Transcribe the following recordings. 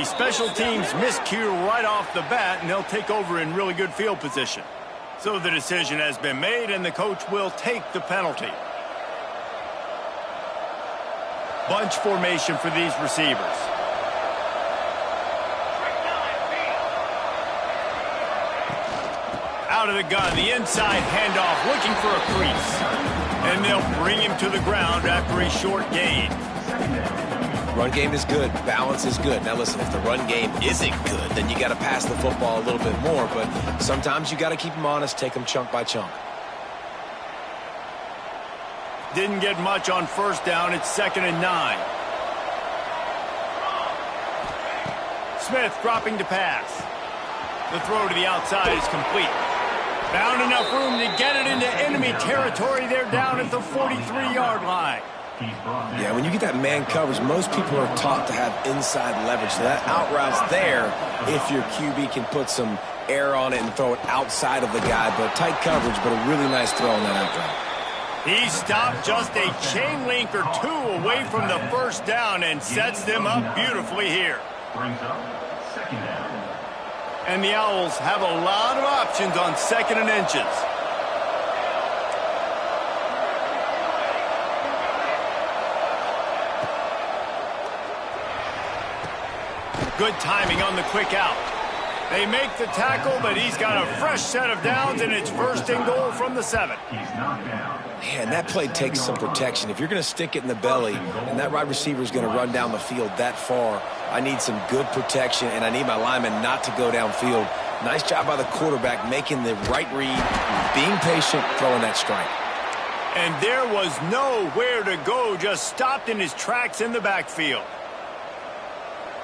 special teams miscue right off the bat, and they'll take over in really good field position. So the decision has been made, and the coach will take the penalty. Bunch formation for these receivers. Out of the gun, the inside handoff, looking for a crease. And they'll bring him to the ground after a short gain. Run game is good. Balance is good. Now listen, if the run game isn't good, then you got to pass the football a little bit more. But sometimes you got to keep them honest, take them chunk by chunk. Didn't get much on first down. It's 2nd and 9. Smith dropping to pass. The throw to the outside is complete. Found enough room to get it into enemy territory. They're down at the 43-yard line. Yeah, when you get that man coverage, most people are taught to have inside leverage. So that out route's there if your QB can put some air on it and throw it outside of the guy. But tight coverage, but a really nice throw on that out route. He stopped just a chain link or two away from the first down and sets them up beautifully here. Brings up 2nd down. And the Owls have a lot of options on 2nd and inches. Good timing on the quick out. They make the tackle, but he's got a fresh set of downs, and it's 1st and goal from the 7. He's knocked down. Man, that play takes some protection. If you're going to stick it in the belly and that wide receiver is going to run down the field that far, I need some good protection, and I need my lineman not to go downfield. Nice job by the quarterback making the right read, being patient, throwing that strike. And there was nowhere to go, just stopped in his tracks in the backfield.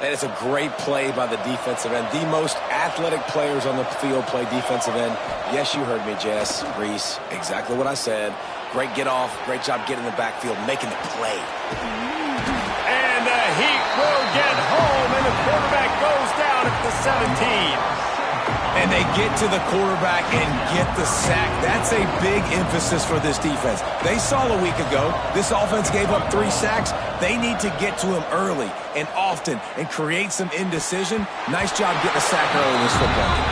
And it's a great play by the defensive end. The most athletic players on the field play defensive end. Yes, you heard me, Jess, Reese. Exactly what I said. Great get off. Great job getting in the backfield, making the play. And the heat will get home, and the quarterback goes down at the 17. And they get to the quarterback and get the sack. That's a big emphasis for this defense. They saw a week ago, this offense gave up 3 sacks. They need to get to him early and often and create some indecision. Nice job getting a sack early in this football game.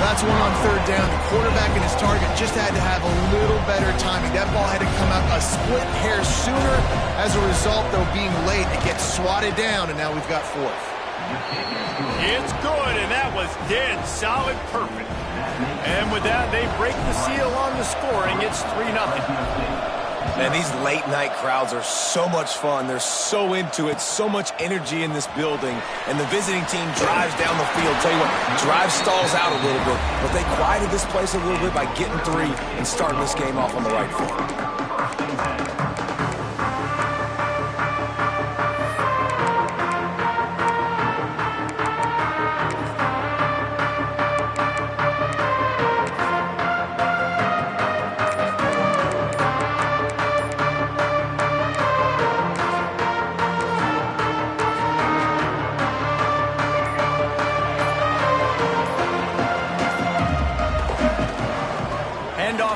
That's one on 3rd down. The quarterback and his target just had to have a little better timing. That ball had to come out a split hair sooner. As a result, though, being late, it gets swatted down, and now we've got 4th. It's good, and that was dead solid perfect. And with that, they break the seal on the scoring. It's 3-0. Man, these late-night crowds are so much fun. They're so into it, so much energy in this building. And the visiting team drives down the field. Tell you what, drive stalls out a little bit. But they quieted this place a little bit by getting 3 and starting this game off on the right foot.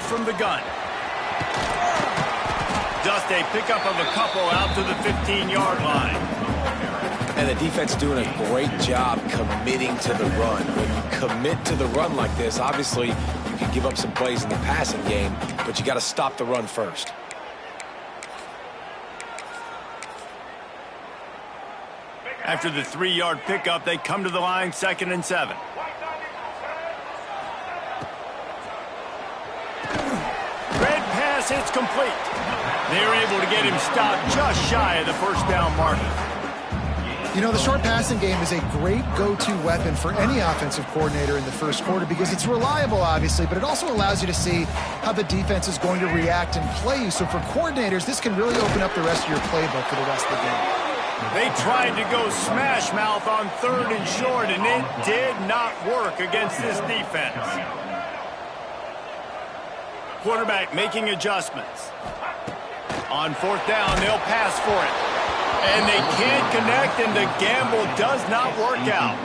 From the gun. Just a pickup of a couple out to the 15-yard line. And the defense doing a great job committing to the run. When you commit to the run like this, obviously you can give up some plays in the passing game, but you got to stop the run first. After the 3-yard pickup, they come to the line, 2nd and 7. It's complete. They're able to get him stopped just shy of the 1st down marker. You know, the short passing game is a great go-to weapon for any offensive coordinator in the first quarter because it's reliable, obviously, but it also allows you to see how the defense is going to react and play you. So for coordinators, this can really open up the rest of your playbook for the rest of the game. They tried to go smash mouth on 3rd and short, and it did not work against this defense. Quarterback making adjustments. On 4th down, they'll pass for it. And they can't connect, and the gamble does not work out.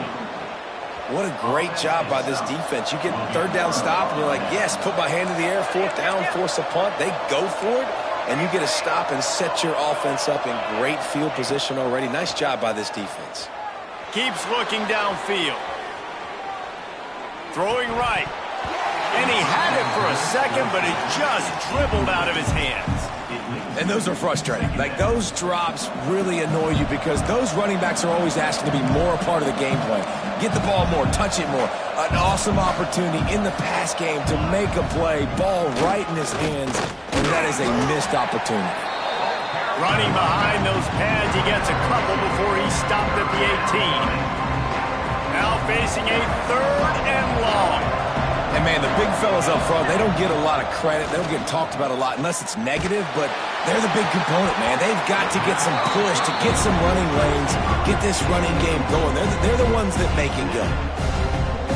What a great job by this defense. You get 3rd down stop, and you're like, yes, put my hand in the air, 4th down, force a punt. They go for it, and you get a stop and set your offense up in great field position already. Nice job by this defense. keeps looking downfield. Throwing right. And he had it for a second, but it just dribbled out of his hands. And those are frustrating. Like, those drops really annoy you because those running backs are always asking to be more a part of the game plan. Get the ball more, touch it more. An awesome opportunity in the pass game to make a play, ball right in his hands, and that is a missed opportunity. Running behind those pads, he gets a couple before he stopped at the 18. Now facing a 3rd and long. And, man, the big fellas up front, they don't get a lot of credit. They don't get talked about a lot unless it's negative, but they're the big component, man. They've got to get some push, to get some running lanes, get this running game going. They're the ones that make it go.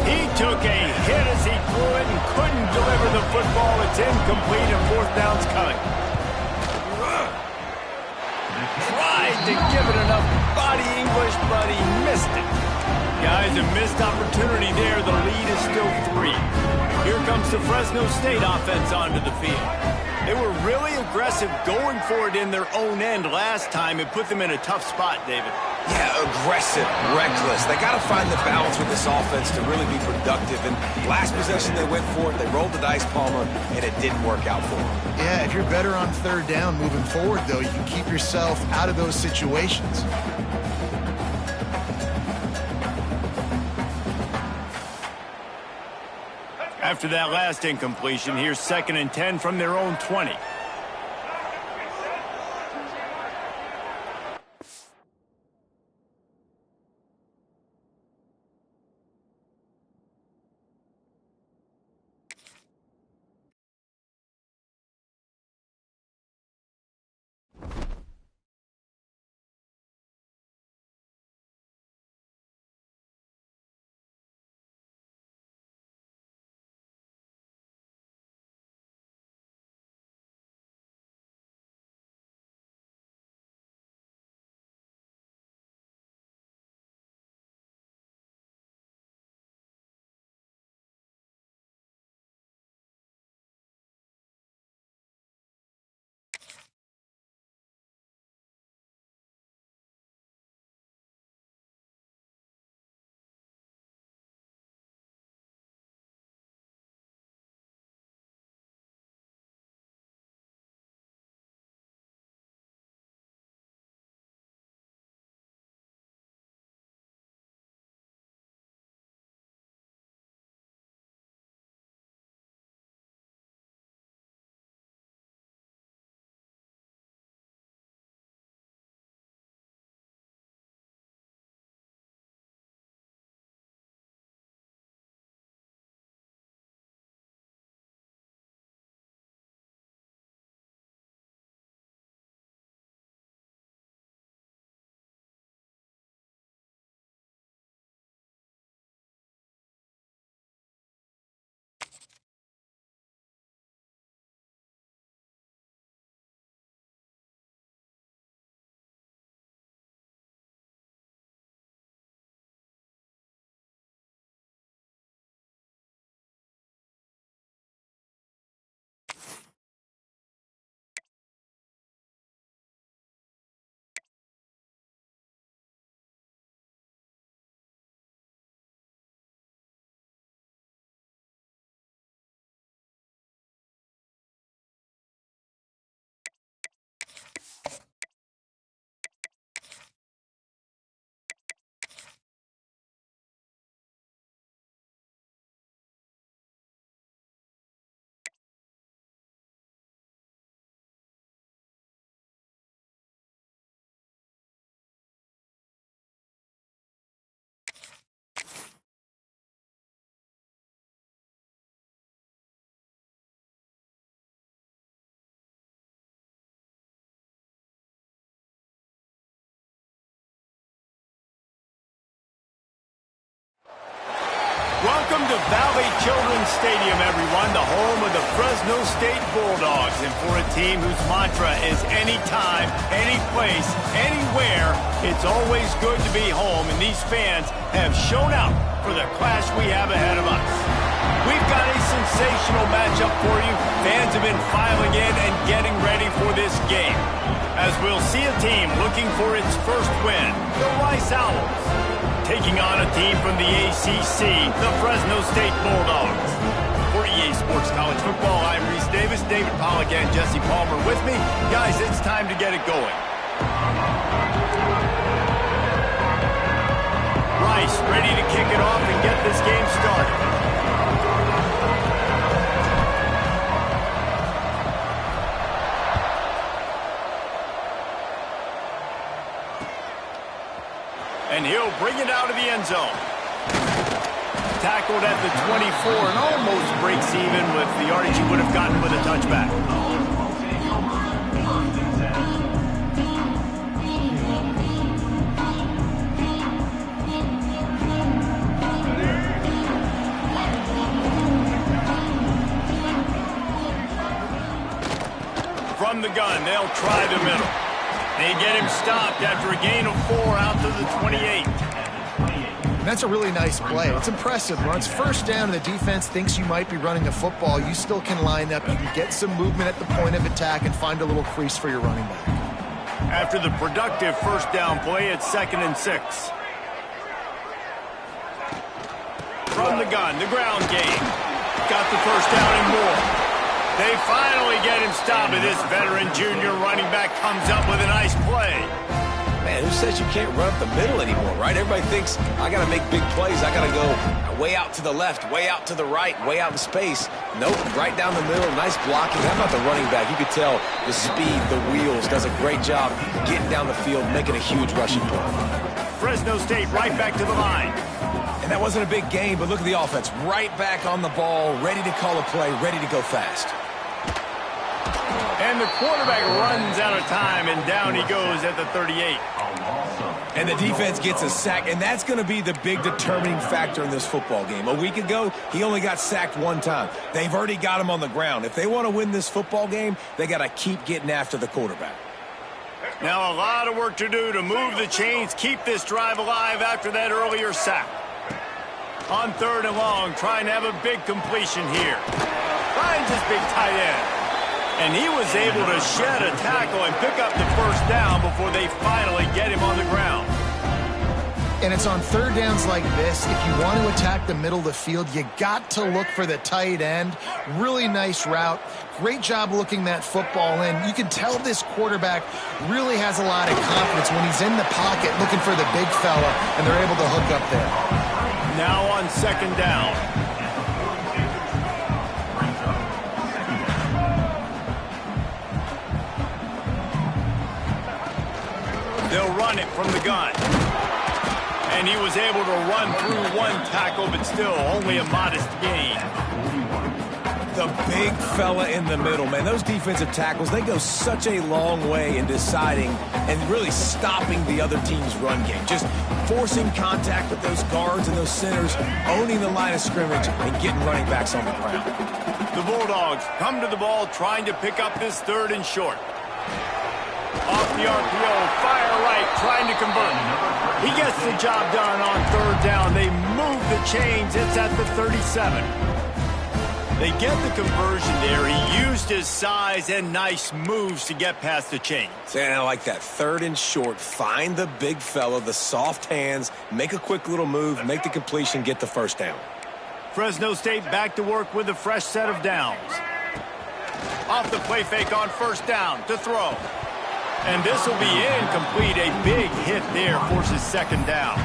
He took a hit as he threw it and couldn't deliver the football. It's incomplete and 4th down's coming. Tried to give it enough body English, but he missed it. Guys, a missed opportunity there. The lead is still 3. Here comes the Fresno State offense onto the field. They were really aggressive going for it in their own end last time. It put them in a tough spot, David. Yeah, aggressive, reckless. They got to find the balance with this offense to really be productive. And last possession they went for it, they rolled the dice, Palmer, and it didn't work out for them. Yeah, if you're better on 3rd down moving forward, though, you can keep yourself out of those situations. After that last incompletion, here's 2nd and 10 from their own 20. Welcome to Valley Children's Stadium, everyone, the home of the Fresno State Bulldogs. And for a team whose mantra is anytime, any place, anywhere, it's always good to be home. And these fans have shown out for the clash we have ahead of us. We've got a sensational matchup for you. Fans have been filing in and getting ready for this game, as we'll see a team looking for its first win, the Rice Owls. taking on a team from the ACC, the Fresno State Bulldogs. For EA Sports College Football, I'm Reese Davis, David Pollack, and Jesse Palmer with me. Guys, it's time to get it going. Rice ready to kick it off and get this game started. And he'll bring it out of the end zone. Tackled at the 24 and almost breaks even with the yardage he would have gotten with a touchback. From the gun, they'll try the middle. They get him stopped after a gain of 4 out to the 28. That's a really nice play. It's impressive. When it's first down and the defense thinks you might be running a football, you still can line up. You can get some movement at the point of attack and find a little crease for your running back. After the productive first down play, it's 2nd and 6. From the gun, the ground game. Got the first down and more. They finally get him stopped, and this veteran junior running back comes up with a nice play. Man, who says you can't run up the middle anymore, right? Everybody thinks, I got to make big plays. I got to go way out to the left, way out to the right, way out in space. Nope, right down the middle, nice blocking. How about the running back? You could tell the speed, the wheels, does a great job getting down the field, making a huge rushing play. Fresno State right back to the line. And that wasn't a big game, but look at the offense. Right back on the ball, ready to call a play, ready to go fast. And the quarterback runs out of time, and down he goes at the 38. And the defense gets a sack, and that's going to be the big determining factor in this football game. A week ago, he only got sacked 1 time. They've already got him on the ground. If they want to win this football game, they got to keep getting after the quarterback. Now a lot of work to do to move the chains, keep this drive alive after that earlier sack. On 3rd and long, trying to have a big completion here. Finds his big tight end. And he was able to shed a tackle and pick up the first down before they finally get him on the ground. And it's on 3rd downs like this, if you want to attack the middle of the field, you got to look for the tight end. Really nice route. Great job looking that football in. You can tell this quarterback really has a lot of confidence when he's in the pocket looking for the big fella, and they're able to hook up there. Now on 2nd down. They'll run it from the gun. And he was able to run through 1 tackle, but still only a modest gain. The big fella in the middle, man. Those defensive tackles, they go such a long way in deciding and really stopping the other team's run game. Just forcing contact with those guards and those centers, owning the line of scrimmage, and getting running backs on the ground. The Bulldogs come to the ball trying to pick up this 3rd and short. Off the RPO, fire right, trying to convert. He gets the job done on 3rd down. They move the chains. It's at the 37. They get the conversion there. He used his size and nice moves to get past the chains. And I like that 3rd and short. Find the big fella, the soft hands, make a quick little move, make the completion, get the first down. Fresno State back to work with a fresh set of downs. Off the play fake on 1st down to throw. And this will be incomplete. A big hit there forces 2nd down.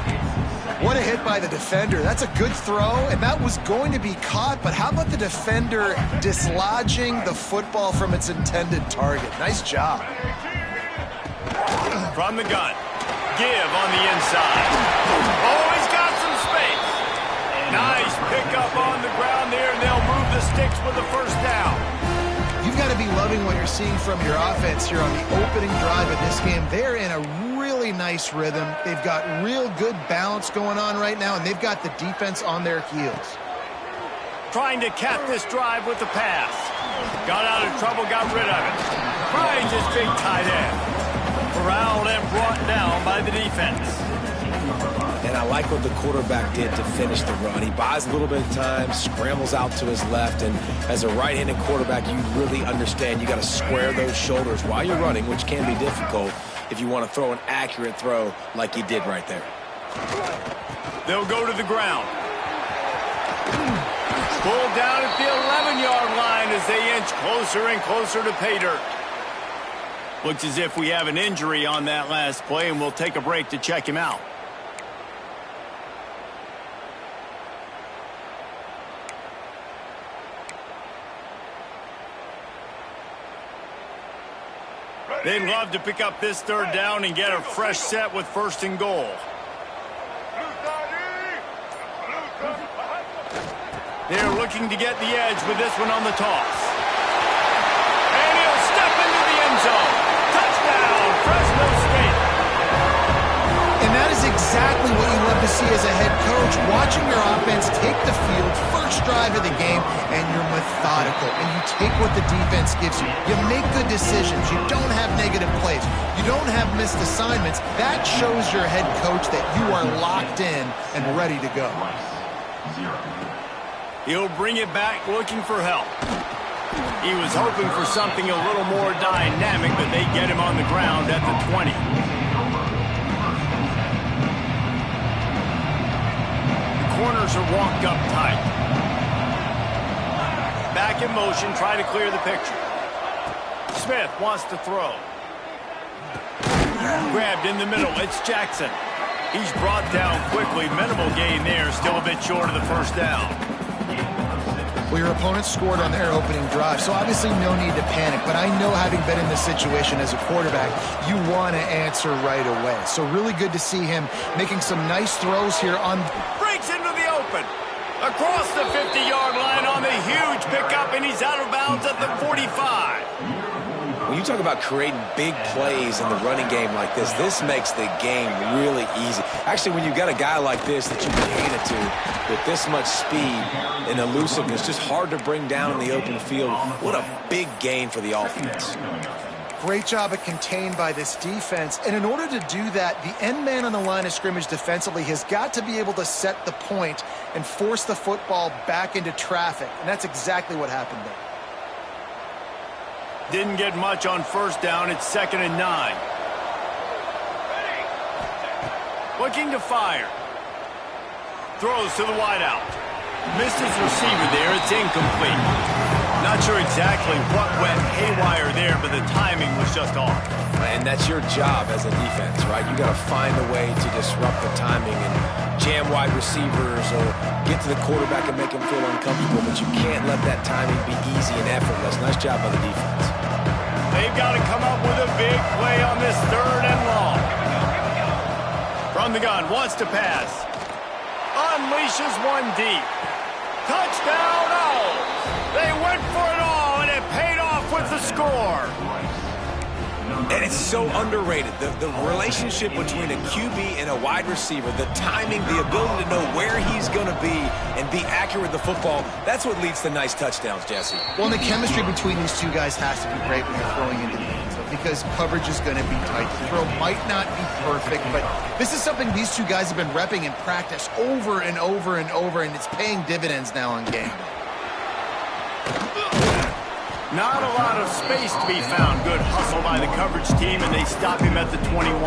What a hit by the defender. That's a good throw, and that was going to be caught, but how about the defender dislodging the football from its intended target? Nice job. From the gun. Give on the inside. Oh, he's got some space. Nice pickup on the ground there, and they'll move the sticks with the 1st down. You've got to be loving what you're seeing from your offense here on the opening drive of this game. They're in a really nice rhythm. They've got real good balance going on right now, and they've got the defense on their heels. Trying to cap this drive with the pass. Got out of trouble, got rid of it. Finds his big tight end. Corralled and brought down by the defense. And I like what the quarterback did to finish the run. He buys a little bit of time, scrambles out to his left, and as a right-handed quarterback, you really understand you got to square those shoulders while you're running, which can be difficult if you want to throw an accurate throw like he did right there. They'll go to the ground. Pulled down at the 11-yard line as they inch closer and closer to pay dirt. Looks as if we have an injury on that last play, and we'll take a break to check him out. They'd love to pick up this third down and get a fresh set with 1st and goal. They're looking to get the edge with this one on the toss. And he'll step into the end zone. Touchdown, Fresno State. And that is exactly what you love to see as a head coach, watching your offense take the field, first drive of the game, and you're methodical, and you take what the defense gives you. You make good decisions. You don't have negative plays. You don't have missed assignments. That shows your head coach that you are locked in and ready to go. He'll bring it back looking for help. He was hoping for something a little more dynamic, but they get him on the ground at the 20. The corners are walked up tight. Back in motion, try to clear the picture. Smith wants to throw. Grabbed in the middle, it's Jackson. He's brought down quickly. Minimal gain there, still a bit short of the 1st down. Well, your opponent scored on their opening drive, so obviously no need to panic. But I know, having been in this situation as a quarterback, you want to answer right away. So really good to see him making some nice throws here on... Breaks into the open. Across the 50-yard line on the huge pickup, and he's out of bounds at the 45. When you talk about creating big plays in the running game like this, this makes the game really easy. Actually, when you've got a guy like this that you can hand it to with this much speed and elusiveness, just hard to bring down in the open field. What a big gain for the offense. Great job at contained by this defense. And in order to do that, the end man on the line of scrimmage defensively has got to be able to set the point and force the football back into traffic. And that's exactly what happened there. Didn't get much on 1st down. It's 2nd and 9. Looking to fire. Throws to the wideout. Missed his receiver there. It's incomplete. Not sure exactly what went haywire there, but the timing was just off. And that's your job as a defense, right? You got to find a way to disrupt the timing and jam wide receivers or get to the quarterback and make him feel uncomfortable, but you can't let that timing be easy and effortless. Nice job by the defense. They've got to come up with a big play on this 3rd and long. From the gun, wants to pass. Unleashes one deep. Touchdown, oh! They went for it all, and it paid off with the score. And it's so underrated. The relationship between a QB and a wide receiver, the timing, the ability to know where he's going to be and be accurate with the football, that's what leads to nice touchdowns, Jesse. Well, the chemistry between these two guys has to be great when you're throwing into the end zone, because coverage is going to be tight. The throw might not be perfect, but this is something these two guys have been repping in practice over and over and over, and it's paying dividends now on game. Not a lot of space to be found. Good hustle by the coverage team, and they stop him at the 21.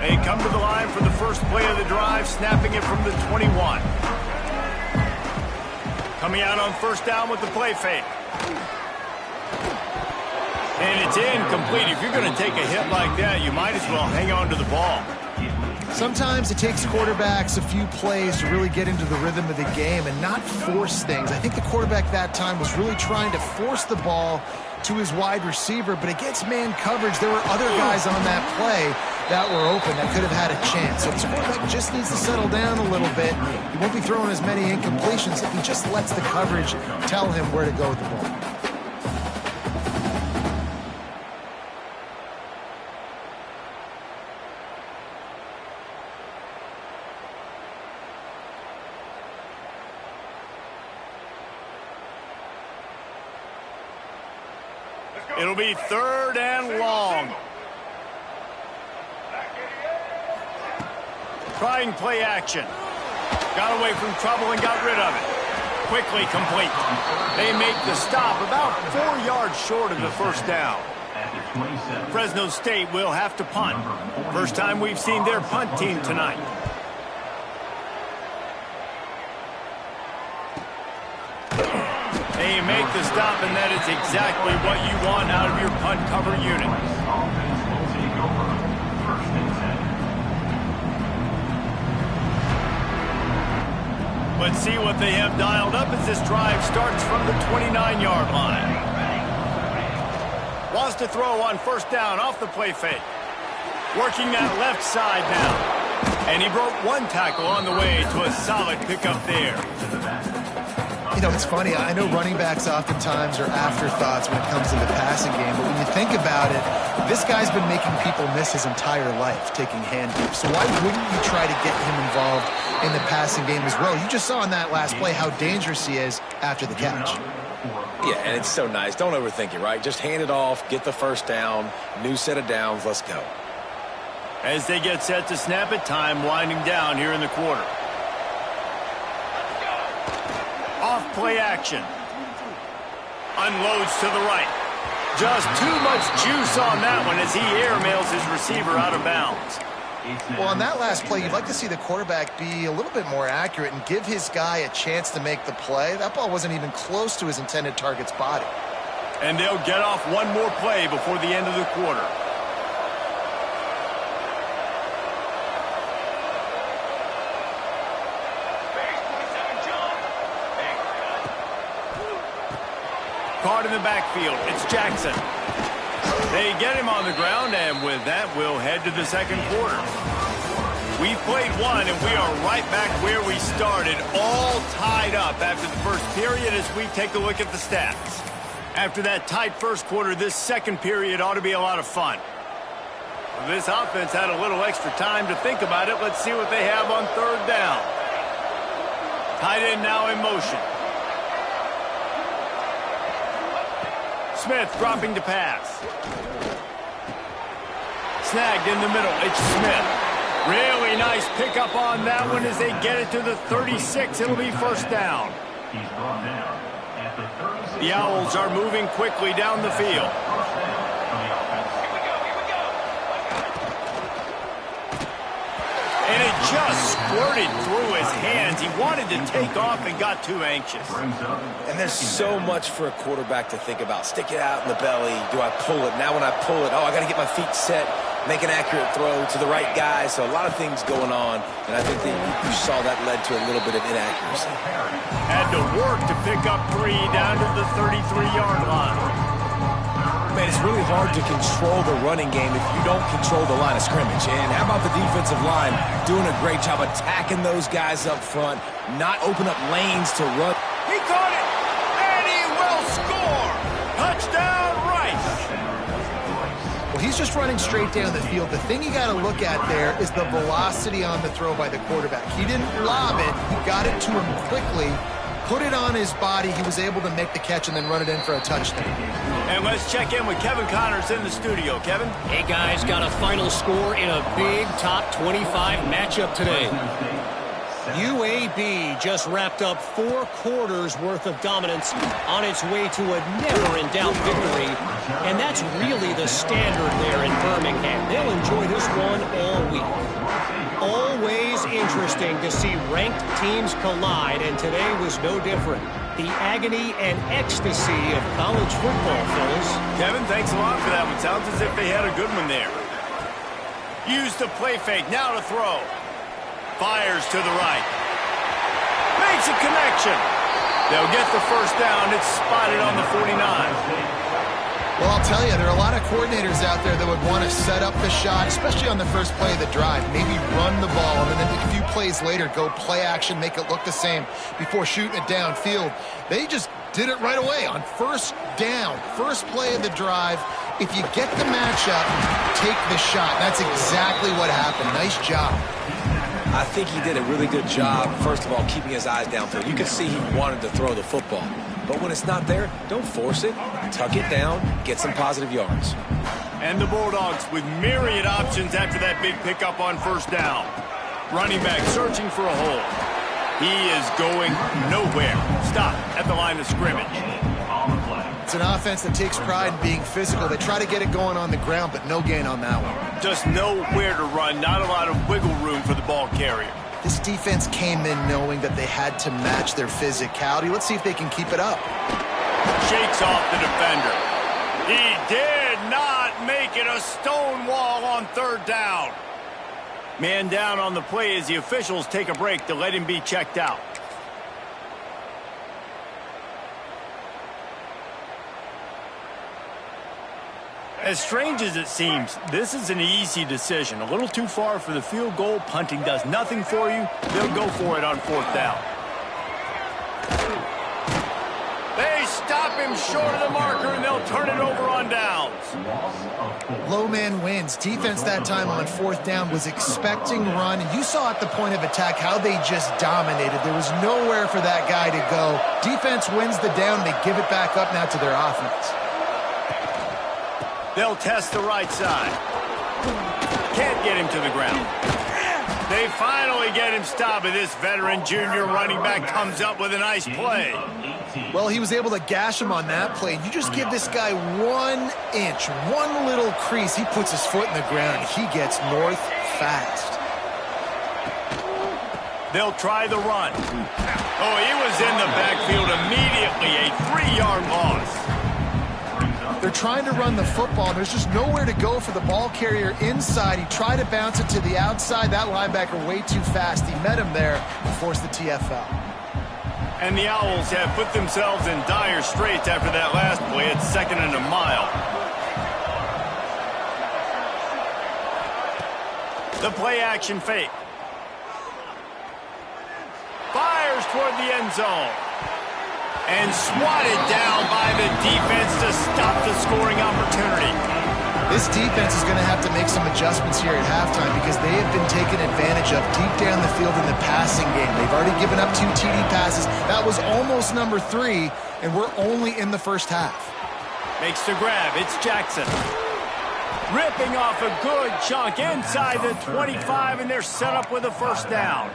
They come to the line for the first play of the drive, snapping it from the 21. Coming out on 1st down with the play fake. And it's incomplete. If you're going to take a hit like that, you might as well hang on to the ball. Sometimes it takes quarterbacks a few plays to really get into the rhythm of the game and not force things. I think the quarterback that time was really trying to force the ball to his wide receiver, but against man coverage, there were other guys on that play that were open that could have had a chance. So this quarterback just needs to settle down a little bit. He won't be throwing as many incompletions if he just lets the coverage tell him where to go with the ball. It'll be 3rd and long. Trying play action. Got away from trouble and got rid of it. quickly complete. They make the stop about 4 yards short of the first down. Fresno State will have to punt. First time we've seen their punt team tonight. They make the stop, and that is exactly what you want out of your punt cover unit. Let's see what they have dialed up as this drive starts from the 29-yard line. Wants to throw on first down off the play fake. Working that left side now. And he broke one tackle on the way to a solid pickup there. You know, it's funny. I know running backs oftentimes are afterthoughts when it comes to the passing game, but when you think about it, this guy's been making people miss his entire life taking hand deep. So why wouldn't you try to get him involved in the passing game as well? You just saw in that last play how dangerous he is after the catch. Yeah, and it's so nice. Don't overthink it, right? Just hand it off, get the first down, new set of downs, let's go. As they get set to snap it, time winding down here in the quarter. Off play action. Unloads to the right. Just too much juice on that one as he airmails his receiver out of bounds. Well, on that last play, you'd like to see the quarterback be a little bit more accurate and give his guy a chance to make the play. That ball wasn't even close to his intended target's body. And they'll get off one more play before the end of the quarter. Caught in the backfield. It's Jackson. They get him on the ground, and with that, we'll head to the second quarter. We've played one, and we are right back where we started, all tied up after the first period as we take a look at the stats. After that tight first quarter, this second period ought to be a lot of fun. This offense had a little extra time to think about it. Let's see what they have on third down. Tight end now in motion. Smith dropping to pass. Snagged in the middle. It's Smith. Really nice pickup on that one as they get it to the 36. It'll be first down. The Owls are moving quickly down the field. And it just squirted through his hands. He wanted to take off and got too anxious. And there's so much for a quarterback to think about. Stick it out in the belly. Do I pull it? Now when I pull it, I got to get my feet set, make an accurate throw to the right guy. So a lot of things going on. And I think that you saw that led to a little bit of inaccuracy. Had to work to pick up 3 down to the 33-yard line. Man, it's really hard to control the running game if you don't control the line of scrimmage. And how about the defensive line doing a great job attacking those guys up front, not open up lanes to run. He caught it, and he will score. Touchdown, Rice. Well, he's just running straight down the field. The thing you got to look at there is the velocity on the throw by the quarterback. He didn't lob it. He got it to him quickly, put it on his body. He was able to make the catch and then run it in for a touchdown. And let's check in with Kevin Connors in the studio. Kevin? Hey, guys, got a final score in a big top 25 matchup today. UAB just wrapped up 4 quarters worth of dominance on its way to a never-in-doubt victory. And that's really the standard there in Birmingham. They'll enjoy this one all week. Always interesting to see ranked teams collide, and today was no different. The agony and ecstasy of college football, fellas. Kevin, thanks a lot for that one. Sounds as if they had a good one there. Use the play fake, now to throw. Fires to the right. Makes a connection. They'll get the first down. It's spotted on the 49. Well, I'll tell you, there are a lot of coordinators out there that would want to set up the shot, especially on the first play of the drive, maybe run the ball, and then a few plays later go play action, make it look the same before shooting it downfield. They just did it right away on first down, first play of the drive. If you get the matchup, take the shot. That's exactly what happened. Nice job. I think he did a really good job, first of all, keeping his eyes downfield. You could see he wanted to throw the football. But when it's not there, don't force it. Tuck it down, get some positive yards. And the Bulldogs with myriad options after that big pickup on first down. Running back searching for a hole. He is going nowhere. Stop at the line of scrimmage. It's an offense that takes pride in being physical. They try to get it going on the ground, but no gain on that one. Just nowhere to run. Not a lot of wiggle room for the ball carrier. This defense came in knowing that they had to match their physicality. Let's see if they can keep it up. Shakes off the defender. He did not make it a stone wall on third down. Man down on the play as the officials take a break to let him be checked out. As strange as it seems, this is an easy decision. A little too far for the field goal. Punting does nothing for you. They'll go for it on fourth down. They stop him short of the marker, and they'll turn it over on downs. Low man wins. Defense that time on fourth down was expecting run, and you saw at the point of attack how they just dominated. There was nowhere for that guy to go. Defense wins the down. They give it back up now to their offense. They'll test the right side. Can't get him to the ground. They finally get him stopped, and this veteran junior running back comes up with a nice play. Well, he was able to gash him on that play. You just give this guy 1 inch, one little crease. He puts his foot in the ground, and he gets north fast. They'll try the run. Oh, he was in the backfield immediately. A 3-yard loss. They're trying to run the football. There's just nowhere to go for the ball carrier inside. He tried to bounce it to the outside. That linebacker way too fast. He met him there and forced the TFL. And the Owls have put themselves in dire straits after that last play. It's 2nd and a mile. The play action fake. Fires toward the end zone. And swatted down by the defense to stop the scoring opportunity. This defense is going to have to make some adjustments here at halftime because they have been taken advantage of deep down the field in the passing game. They've already given up 2 TD passes. That was almost number 3, and we're only in the first half. Makes the grab. It's Jackson. Ripping off a good chunk inside the 25, and they're set up with a first down.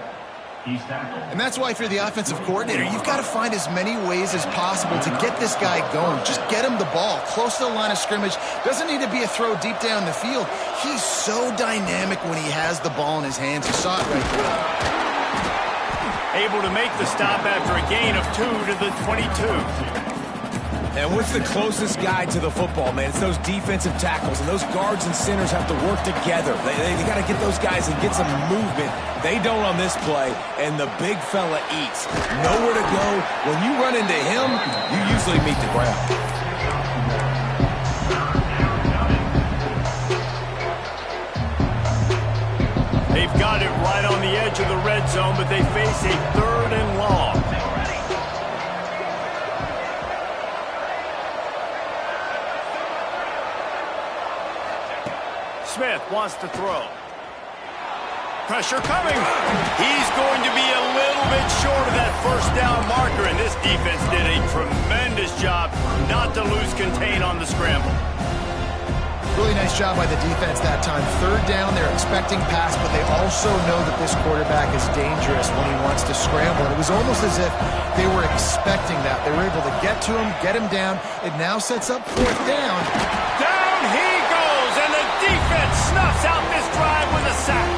And that's why if you're the offensive coordinator, you've got to find as many ways as possible to get this guy going. Just get him the ball close to the line of scrimmage. Doesn't need to be a throw deep down the field. He's so dynamic when he has the ball in his hands. You saw it right there. Able to make the stop after a gain of 2 to the 22. And what's the closest guy to the football, man? It's those defensive tackles, and those guards and centers have to work together. They got to get those guys and get some movement. They don't on this play, and the big fella eats. Nowhere to go. When you run into him, you usually meet the ground. They've got it right on the edge of the red zone, but they face a 3rd and long. Smith wants to throw. Pressure coming. He's going to be a little bit short of that first down marker, and this defense did a tremendous job not to lose contain on the scramble. Really nice job by the defense that time. 3rd down, they're expecting pass, but they also know that this quarterback is dangerous when he wants to scramble. And it was almost as if they were expecting that. They were able to get to him, get him down. It now sets up 4th down. Down he goes, and the defense snuffs out this drive with a sack.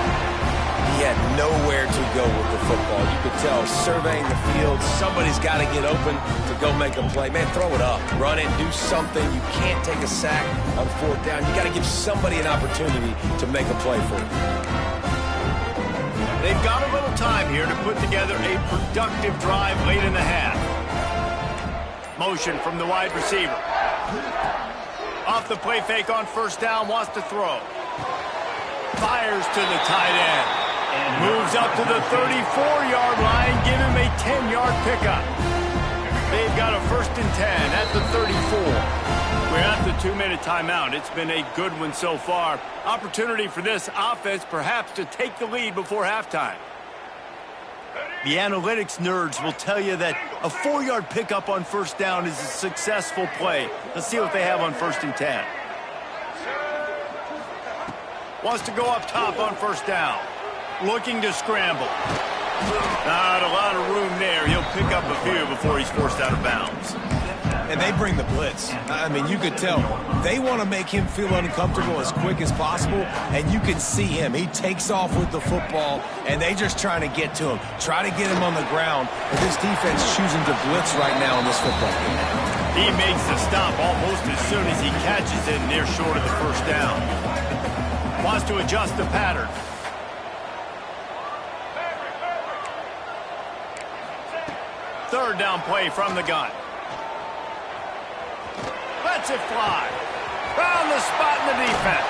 He had nowhere to go with the football. You could tell, surveying the field, somebody's got to get open to go make a play. Man, throw it up, run it, do something. You can't take a sack on 4th down. You got to give somebody an opportunity to make a play for you. They've got a little time here to put together a productive drive late in the half. Motion from the wide receiver. Off the play fake on 1st down, wants to throw. Fires to the tight end. Moves up to the 34-yard line, give him a 10-yard pickup. They've got a 1st and 10 at the 34. We're at the 2-minute timeout. It's been a good one so far. Opportunity for this offense perhaps to take the lead before halftime. The analytics nerds will tell you that a 4-yard pickup on 1st down is a successful play. Let's see what they have on 1st and 10. Wants to go up top on 1st down. Looking to scramble. Not a lot of room there. He'll pick up a few before he's forced out of bounds. And they bring the blitz. I mean, you could tell. They want to make him feel uncomfortable as quick as possible, and you can see him. He takes off with the football, and they just trying to get to him, try to get him on the ground. And this defense choosing to blitz right now in this football game. He makes the stop almost as soon as he catches it, and they're short of the first down. Wants to adjust the pattern. Third down play from the gun. Lets it fly. Found the spot in the defense.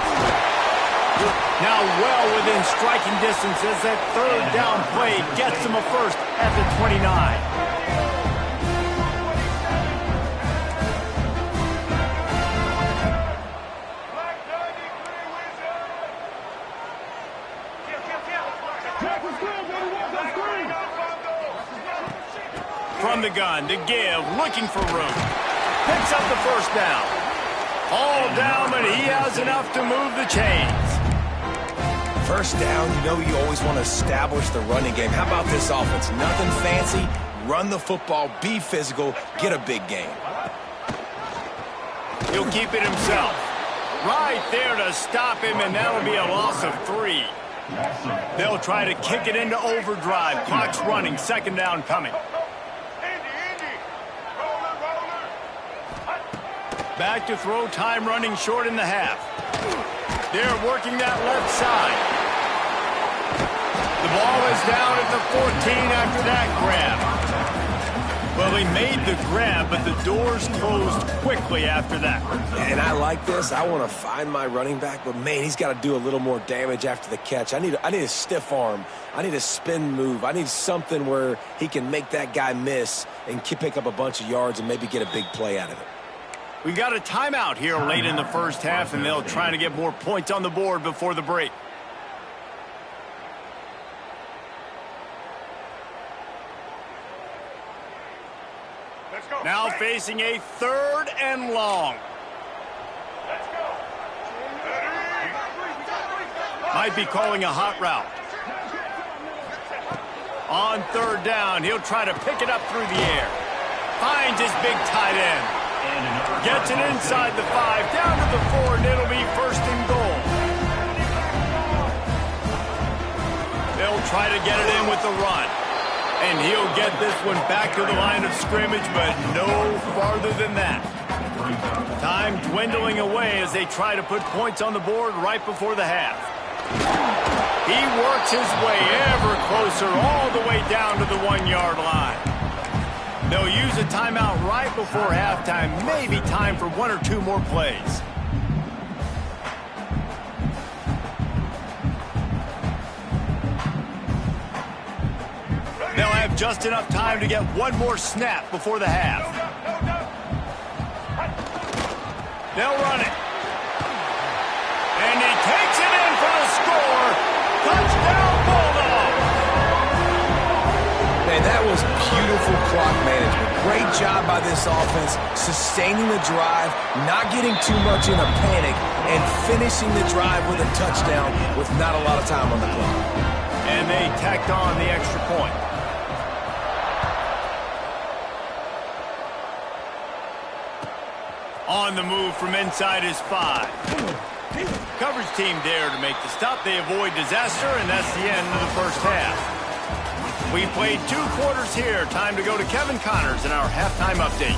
Now well within striking distance as that third down play gets him a first at the 29. From the gun to give, looking for room. Picks up the first down. All down, but he has enough to move the chains. First down, you know you always want to establish the running game. How about this offense? Nothing fancy. Run the football, be physical, get a big game. He'll keep it himself. Right there to stop him, and that'll be a loss of 3. They'll try to kick it into overdrive. Clock's running, second down coming. Back to throw, time running short in the half. They're working that left side. The ball is down at the 14 after that grab. Well, he made the grab, but the doors closed quickly after that. And I like this. I want to find my running back, but, man, he's got to do a little more damage after the catch. I need a stiff arm. I need a spin move. I need something where he can make that guy miss and pick up a bunch of yards and maybe get a big play out of it. We got a timeout here late in the first half, and they'll try to get more points on the board before the break. Let's go. Now facing a third and long. Let's go. Might be calling a hot route. On third down, he'll try to pick it up through the air. Finds his big tight end. Gets it inside the 5, down to the 4, and it'll be first and goal. They'll try to get it in with the run. And he'll get this one back to the line of scrimmage, but no farther than that. Time dwindling away as they try to put points on the board right before the half. He works his way ever closer all the way down to the 1-yard line. They'll use a timeout right before halftime. Maybe time for 1 or 2 more plays. They'll have just enough time to get 1 more snap before the half. They'll run it. And he takes it in for the score. Touchdown, Bulldogs! Man, that was beautiful clock management. Great job by this offense, sustaining the drive, not getting too much in a panic, and finishing the drive with a touchdown with not a lot of time on the clock. And they tacked on the extra point. On the move from inside his 5. Coverage team there to make the stop. They avoid disaster, and that's the end of the first half. We played 2 quarters here. Time to go to Kevin Connors in our halftime update.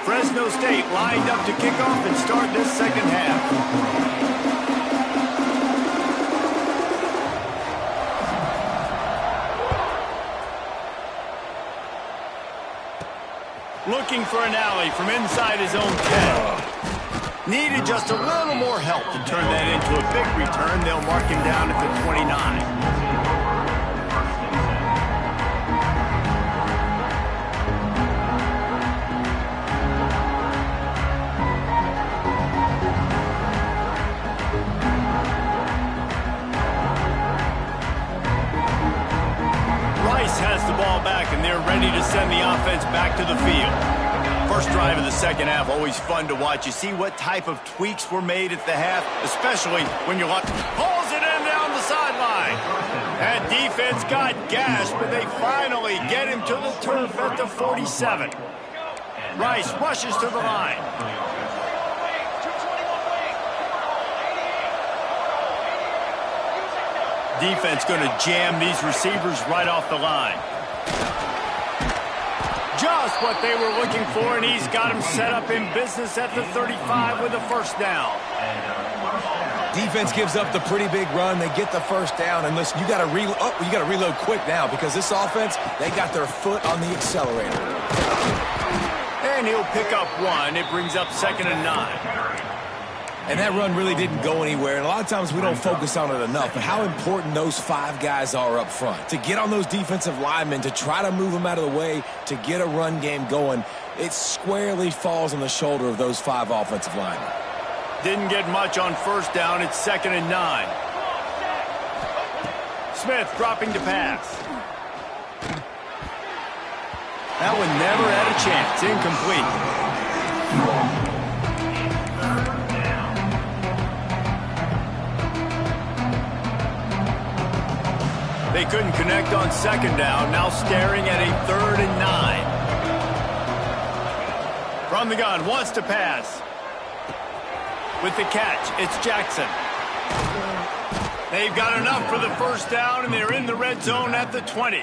Fresno State lined up to kick off and start this second half. Looking for an alley from inside his own 10. Needed just a little more help to turn that into a big return. They'll mark him down at the 29. and they're ready to send the offense back to the field. First drive of the second half, always fun to watch. You see what type of tweaks were made at the half, especially when you're pulls it in down the sideline. That defense got gashed, but they finally get him to the turf at the 47. Rice rushes to the line. Defense going to jam these receivers right off the line. Just what they were looking for, and he's got him set up in business at the 35 with a first down. Defense gives up the pretty big run. They get the first down, and listen, you got to reload quick now because this offense, they got their foot on the accelerator. And he'll pick up one. It brings up 2nd and 9. And that run really didn't go anywhere. And a lot of times we don't focus on it enough. But how important those 5 guys are up front. To get on those defensive linemen, to try to move them out of the way, to get a run game going, it squarely falls on the shoulder of those 5 offensive linemen. Didn't get much on first down. It's 2nd and 9. Smith dropping to pass. That one never had a chance. Incomplete. They couldn't connect on 2nd down. Now staring at a 3rd and 9. From the gun, wants to pass. With the catch, it's Jackson. They've got enough for the first down, and they're in the red zone at the 20.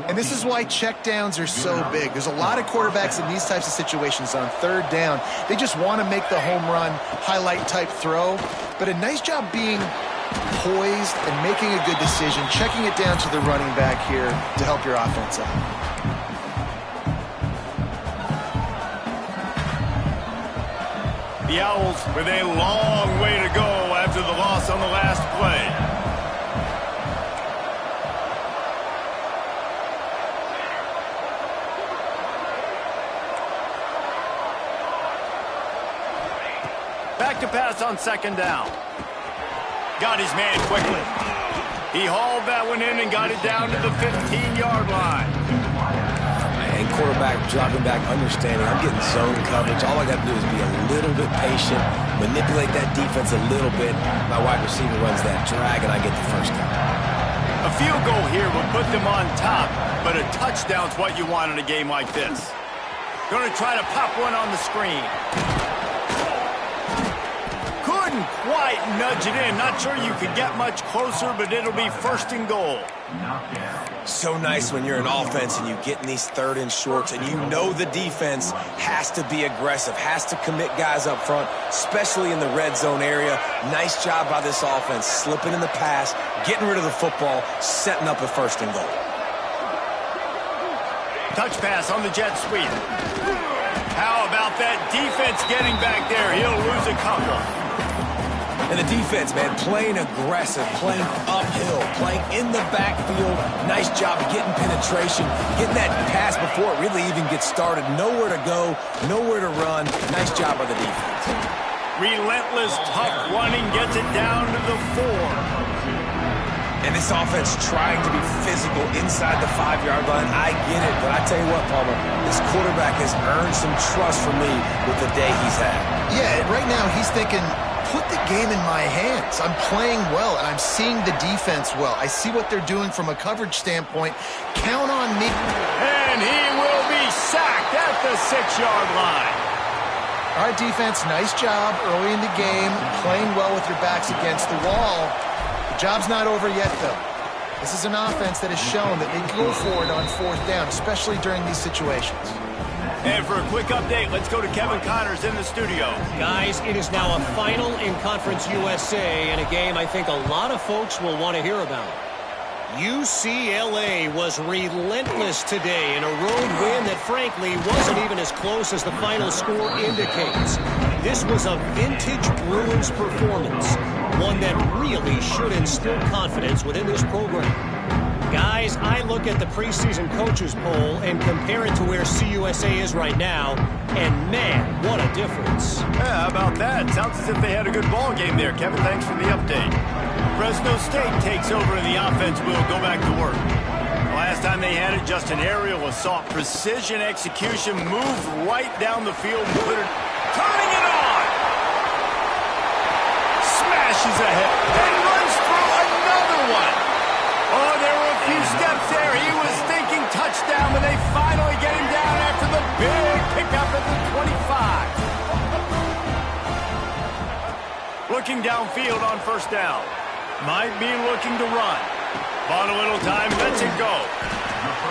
And this is why checkdowns are so big. There's a lot of quarterbacks in these types of situations on 3rd down. They just want to make the home run, highlight type throw. But a nice job being poised and making a good decision, checking it down to the running back here to help your offense out. The Owls with a long way to go after the loss on the last play. Back to pass on 2nd down. Got his man quickly. He hauled that one in and got it down to the 15-yard line. And quarterback dropping back, understanding I'm getting zone coverage. All I got to do is be a little bit patient, manipulate that defense a little bit. My wide receiver runs that drag, and I get the first down. A field goal here would put them on top, but a touchdown's what you want in a game like this. Going to try to pop one on the screen. Couldn't quite nudge it in. Not sure you could get much closer, but it'll be 1st and goal. So nice when you're an offense and you get in these 3rd and shorts and you know the defense has to be aggressive, has to commit guys up front, especially in the red zone area. Nice job by this offense, slipping in the pass, getting rid of the football, setting up a 1st and goal. Touch pass on the jet sweep. How about that defense getting back there? He'll lose a couple. And the defense, man, playing aggressive, playing uphill, playing in the backfield. Nice job of getting penetration, getting that pass before it really even gets started. Nowhere to go, nowhere to run. Nice job by the defense. Relentless, tough running, gets it down to the 4. And this offense trying to be physical inside the 5-yard line. I get it, but I tell you what, Palmer, this quarterback has earned some trust from me with the day he's had. Yeah, right now he's thinking, put the game in my hands. I'm playing well, and I'm seeing the defense well. I see what they're doing from a coverage standpoint. Count on me. And he will be sacked at the 6-yard line. All right, defense, nice job early in the game, playing well with your backs against the wall. The job's not over yet, though. This is an offense that has shown that they go for it on 4th down, especially during these situations. And for a quick update, let's go to Kevin Connors in the studio. Guys, it is now a final in Conference USA and a game I think a lot of folks will want to hear about. UCLA was relentless today in a road win that frankly wasn't even as close as the final score indicates. This was a vintage Bruins performance, one that really should instill confidence within this program. Guys, I look at the preseason coaches poll and compare it to where CUSA is right now, and man, what a difference. Yeah, how about that? Sounds as if they had a good ball game there. Kevin, thanks for the update. Fresno State takes over in the offense. We'll go back to work. Last time they had it, just an aerial assault. Precision execution, moves right down the field and put it, turning it on. Smashes ahead, then runs through another one. Oh, there were a few steps there. He was thinking touchdown, but they finally get him down after the big pickup at the 25. Looking downfield on first down. Might be looking to run. Bought a little time, lets it go.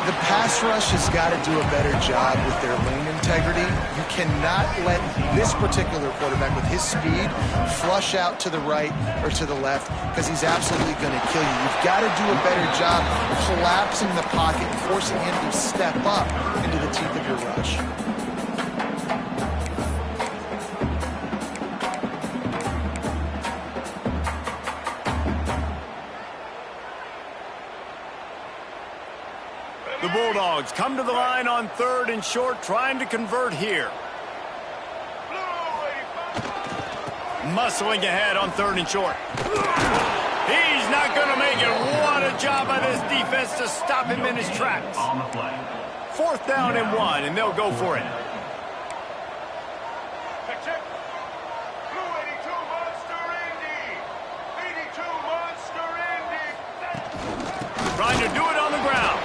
The pass rush has got to do a better job with their lane integrity. You cannot let this particular quarterback with his speed flush out to the right or to the left because he's absolutely going to kill you. You've got to do a better job collapsing the pocket and forcing him to step up into the teeth of your rush. The Bulldogs come to the line on 3rd and short, trying to convert here. Muscling ahead on 3rd and short. He's not going to make it. What a job by this defense to stop him in his tracks. 4th down and 1, and they'll go for it. Check. Blue 82 Monster Indy. 82 Monster Indy. Trying to do it on the ground.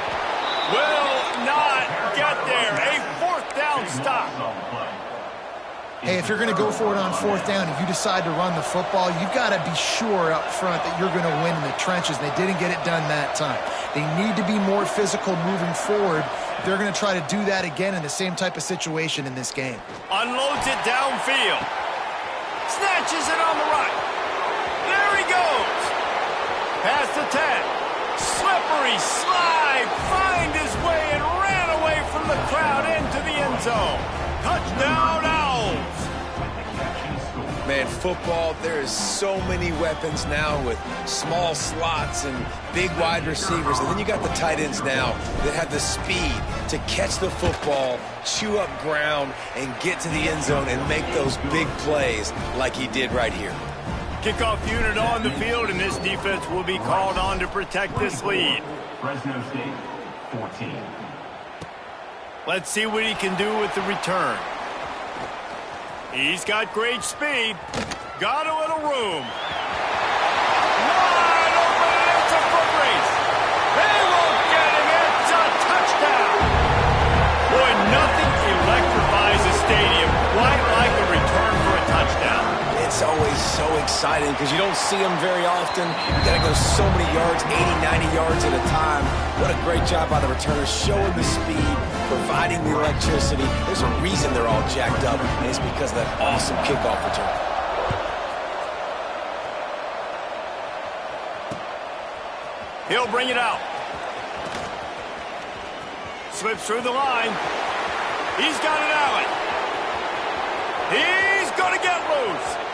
Will not get there. A 4th down stop. Hey, if you're going to go for it on 4th down, if you decide to run the football, you've got to be sure up front that you're going to win in the trenches. They didn't get it done that time. They need to be more physical moving forward. They're going to try to do that again in the same type of situation in this game. Unloads it downfield. Snatches it on the right. There he goes. Past the 10. Slippery slide, find his way and ran away from the crowd into the end zone. Touchdown, Owls. Man, football, there is so many weapons now with small slots and big wide receivers. And then you got the tight ends now that have the speed to catch the football, chew up ground, and get to the end zone and make those big plays like he did right here. Kickoff unit on the field, and this defense will be called on to protect this lead. Fresno State, 14. Let's see what he can do with the return. He's got great speed. Got a little room. Wide open, and it's a foot race. They won't get him. It's a touchdown. Boy, nothing electrifies a stadium quite like a return for a touchdown. It's always so exciting because you don't see them very often. You got to go so many yards, 80, 90 yards at a time. What a great job by the returners, showing the speed, providing the electricity. There's a reason they're all jacked up, and it's because of that awesome kickoff return. He'll bring it out. Slips through the line. He's got it out. He's going to get loose.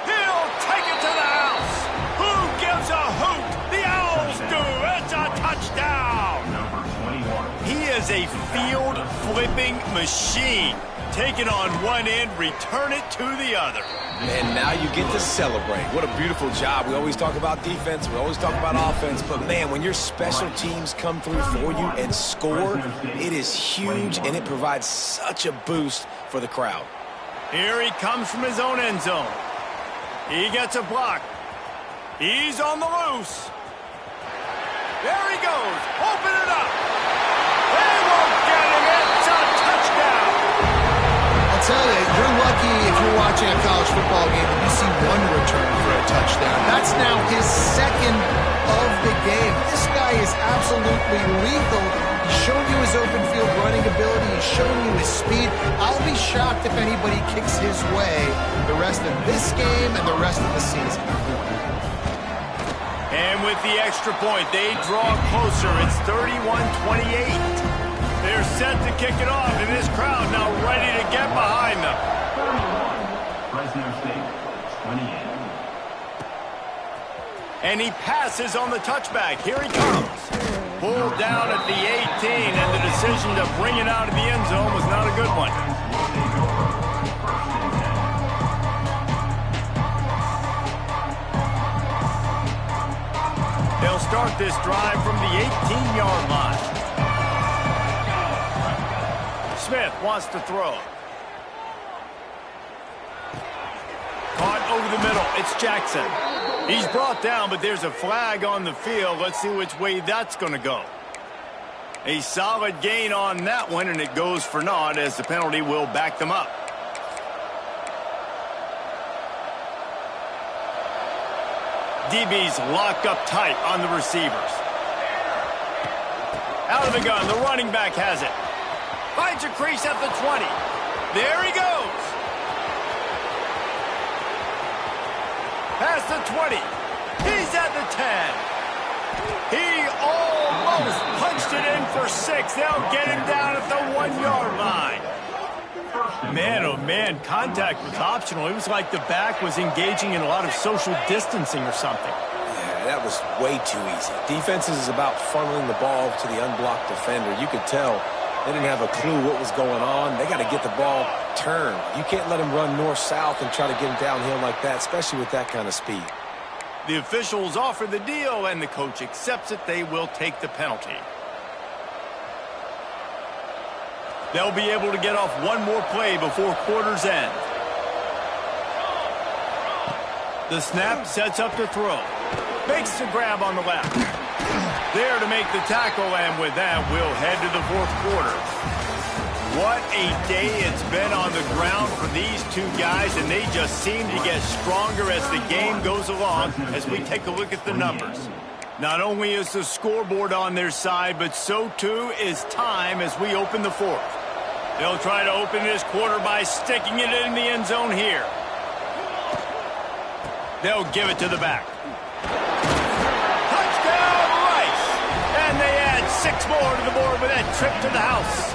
He'll take it to the house. Who gives a hoot? The Owls do. It's a touchdown. Number 21. He is a field-flipping machine. Take it on one end, return it to the other. And now you get to celebrate. What a beautiful job. We always talk about defense. We always talk about offense. But, man, when your special teams come through for you and score, it is huge, and it provides such a boost for the crowd. Here he comes from his own end zone. He gets a block. He's on the loose. There he goes. Open it up. They won't get him. It's a touchdown. I'll tell you, you're lucky if you're watching a college football game and you see one return for a touchdown. That's now his second of the game. This guy is absolutely lethal. He's shown you his open field running ability. He's shown you his speed. I'll be shocked if anybody kicks his way the rest of this game and the rest of the season. And with the extra point, they draw closer. It's 31-28. They're set to kick it off, and this crowd now ready to get behind them. Fresno State, 28. And he passes on the touchback. Here he comes. Pulled down at the 18, and the decision to bring it out of the end zone was not a good one. They'll start this drive from the 18-yard line. Smith wants to throw. Caught over the middle. It's Jackson. He's brought down, but there's a flag on the field. Let's see which way that's going to go. A solid gain on that one, and it goes for naught as the penalty will back them up. DB's locked up tight on the receivers. Out of the gun, the running back has it. Finds a crease at the 20. There he goes. Past the 20. He's at the 10. He almost punched it in for 6. They'll get him down at the 1-yard line. Man, oh man, contact was optional. It was like the back was engaging in a lot of social distancing or something. Yeah, that was way too easy. Defenses is about funneling the ball to the unblocked defender. You could tell they didn't have a clue what was going on. They got to get the ball turned. You can't let him run north-south and try to get him downhill like that, especially with that kind of speed. The officials offer the deal, and the coach accepts it. They will take the penalty. They'll be able to get off one more play before quarter's end. The snap sets up to throw. Makes the grab on the left. There to make the tackle, and with that, we'll head to the fourth quarter. What a day it's been on the ground for these two guys, and they just seem to get stronger as the game goes along as we take a look at the numbers. Not only is the scoreboard on their side, but so too is time as we open the fourth. They'll try to open this quarter by sticking it in the end zone here. They'll give it to the back. Touchdown, Rice! And they add 6 more to the board with that trip to the house.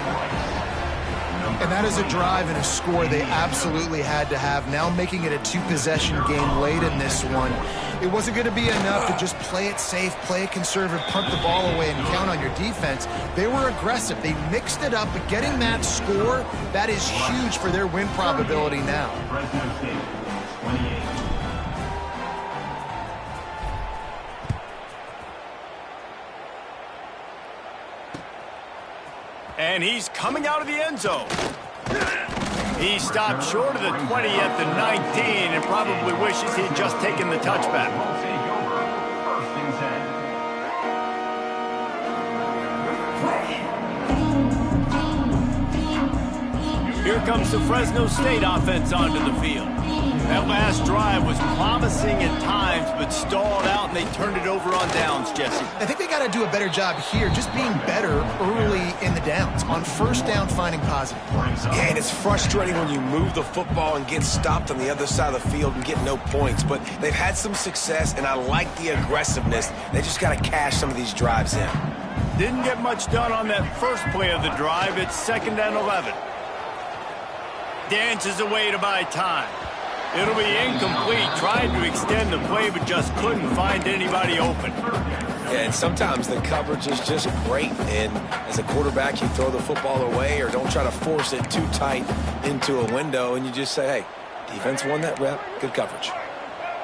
And that is a drive and a score they absolutely had to have. Now making it a 2-possession game late in this one. It wasn't going to be enough to just play it safe, play it conservative, punt the ball away, and count on your defense. They were aggressive. They mixed it up, but getting that score, that is huge for their win probability now. Fresno State, 28. And he's coming out of the end zone. He stopped short of the 20 at the 19 and probably wishes he'd just taken the touchback. Take over. First and 10. Here comes the Fresno State offense onto the field. That last drive was promising at times, but stalled out, and they turned it over on downs, Jesse. I think they got to do a better job here, just being better early in the downs. On first down, finding positive points. Yeah, and it's frustrating when you move the football and get stopped on the other side of the field and get no points. But they've had some success, and I like the aggressiveness. They just got to cash some of these drives in. Didn't get much done on that first play of the drive. It's 2nd and 11. Dances away to buy time. It'll be incomplete. Tried to extend the play, but just couldn't find anybody open. Yeah, and sometimes the coverage is just great, and as a quarterback, you throw the football away or don't try to force it too tight into a window, and you just say, hey, defense won that rep, good coverage.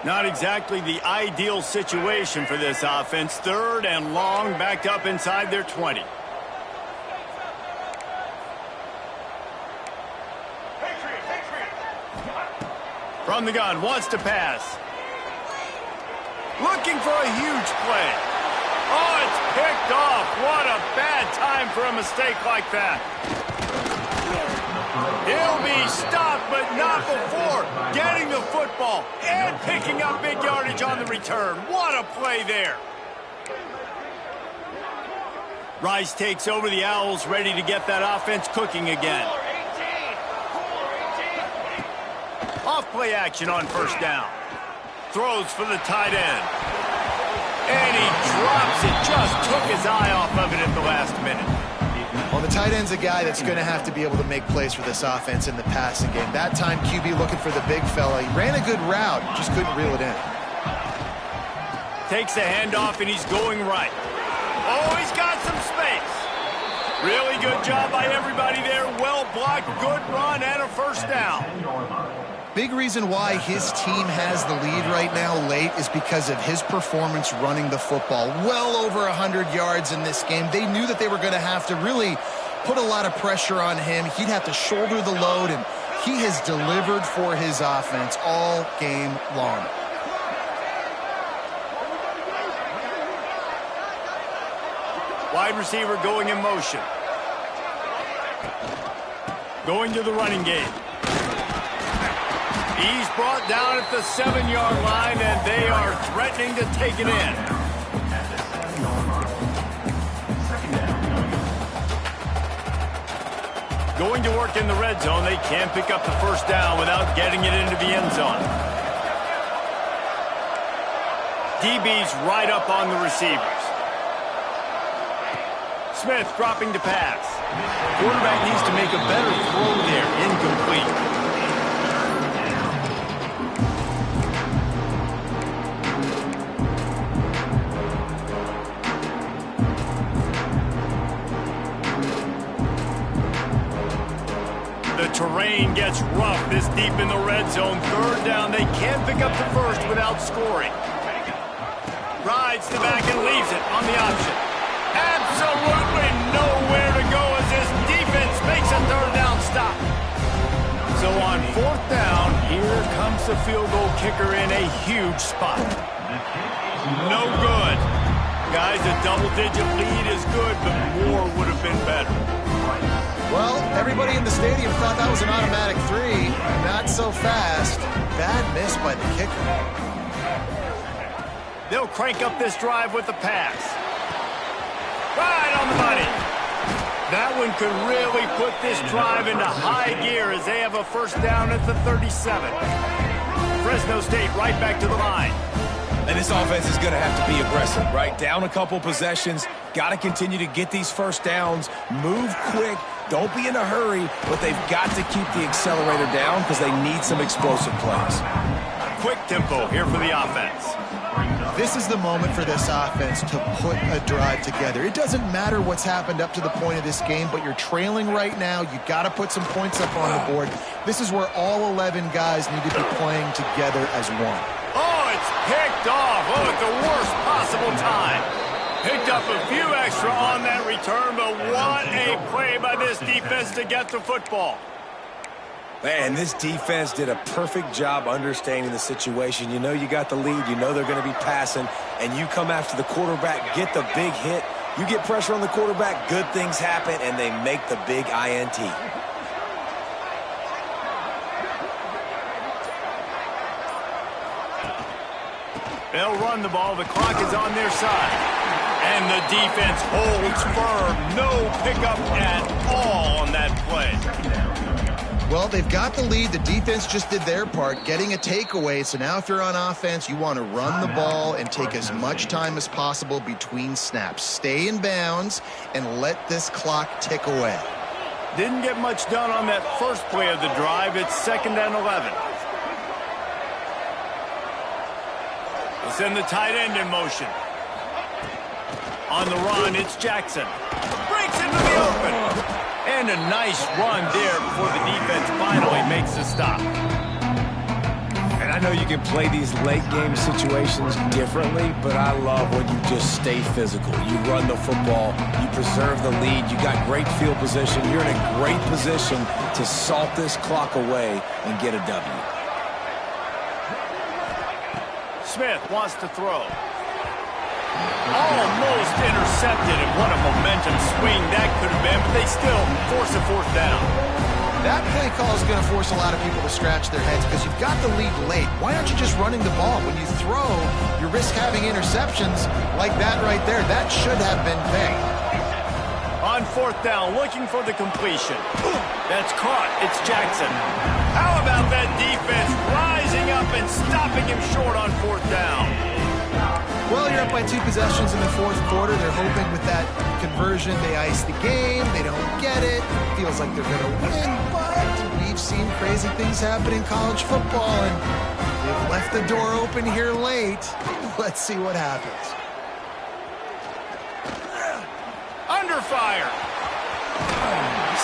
Not exactly the ideal situation for this offense. 3rd and long, backed up inside their 20. From the gun, wants to pass. Looking for a huge play. Oh, it's picked off. What a bad time for a mistake like that. He'll be stopped, but not before getting the football and picking up big yardage on the return. What a play there. Rice takes over the Owls, ready to get that offense cooking again. Off play action on first down. Throws for the tight end. And he drops it. Just took his eye off of it at the last minute. Well, the tight end's a guy that's going to have to be able to make plays for this offense in the passing game. That time, QB looking for the big fella. He ran a good route, just couldn't reel it in. Takes the handoff, and he's going right. Oh, he's got some space. Really good job by everybody there. Well blocked, good run, and a first down. Big reason why his team has the lead right now late is because of his performance running the football. Well over 100 yards in this game. They knew that they were going to have to really put a lot of pressure on him. He'd have to shoulder the load, and he has delivered for his offense all game long. Wide receiver going in motion. Going to the running game. He's brought down at the 7-yard line, and they are threatening to take it in. Going to work in the red zone. They can't pick up the first down without getting it into the end zone. DB's right up on the receivers. Smith dropping to pass. Quarterback needs to make a better throw there. Incomplete. The terrain gets rough this deep in the red zone. Third down. They can't pick up the first without scoring. Rides the back and leaves it on the option. Absolutely nowhere to go as this defense makes a third down stop. So on fourth down, here comes the field goal kicker in a huge spot. No good. Guys, a double-digit lead is good, but more would have been better. Well, everybody in the stadium thought that was an automatic 3. Not so fast. Bad miss by the kicker. They'll crank up this drive with the pass. Right on the money. That one could really put this drive into high gear as they have a first down at the 37. Fresno State right back to the line. And this offense is going to have to be aggressive, right? Down a couple possessions. Got to continue to get these first downs. Move quick. Don't be in a hurry, but they've got to keep the accelerator down because they need some explosive plays. Quick tempo here for the offense. This is the moment for this offense to put a drive together. It doesn't matter what's happened up to the point of this game, but you're trailing right now. You got to put some points up on the board. This is where all 11 guys need to be playing together as one. Oh, it's picked off. Oh, at the worst possible time. Picked up a few extra on that return, but what a play by this defense to get the football. Man, this defense did a perfect job understanding the situation. You know you got the lead. You know they're going to be passing, and you come after the quarterback, get the big hit. You get pressure on the quarterback, good things happen, and they make the big INT. They'll run the ball. The clock is on their side. And the defense holds firm. No pickup at all on that play. Well, they've got the lead. The defense just did their part, getting a takeaway. So now if you're on offense, you want to run the ball and take as much time as possible between snaps. Stay in bounds and let this clock tick away. Didn't get much done on that first play of the drive. It's 2nd and 11. They send the tight end in motion. On the run, it's Jackson. Breaks into the open. And a nice run there before the defense finally makes the stop. And I know you can play these late-game situations differently, but I love when you just stay physical. You run the football. You preserve the lead. You got great field position. You're in a great position to salt this clock away and get a W. Smith wants to throw. Almost intercepted, and what a momentum swing that could have been, but they still force a fourth down. That play call is going to force a lot of people to scratch their heads because you've got the lead late. Why aren't you just running the ball? When you throw, you risk having interceptions like that right there. That should have been big. On fourth down, looking for the completion. That's caught. It's Jackson. How about that defense rising up and stopping him short on fourth down? Well, you're up by 2 possessions in the fourth quarter. They're hoping with that conversion they ice the game. They don't get it. Feels like they're going to win, but we've seen crazy things happen in college football, and they've left the door open here late. Let's see what happens. Under fire.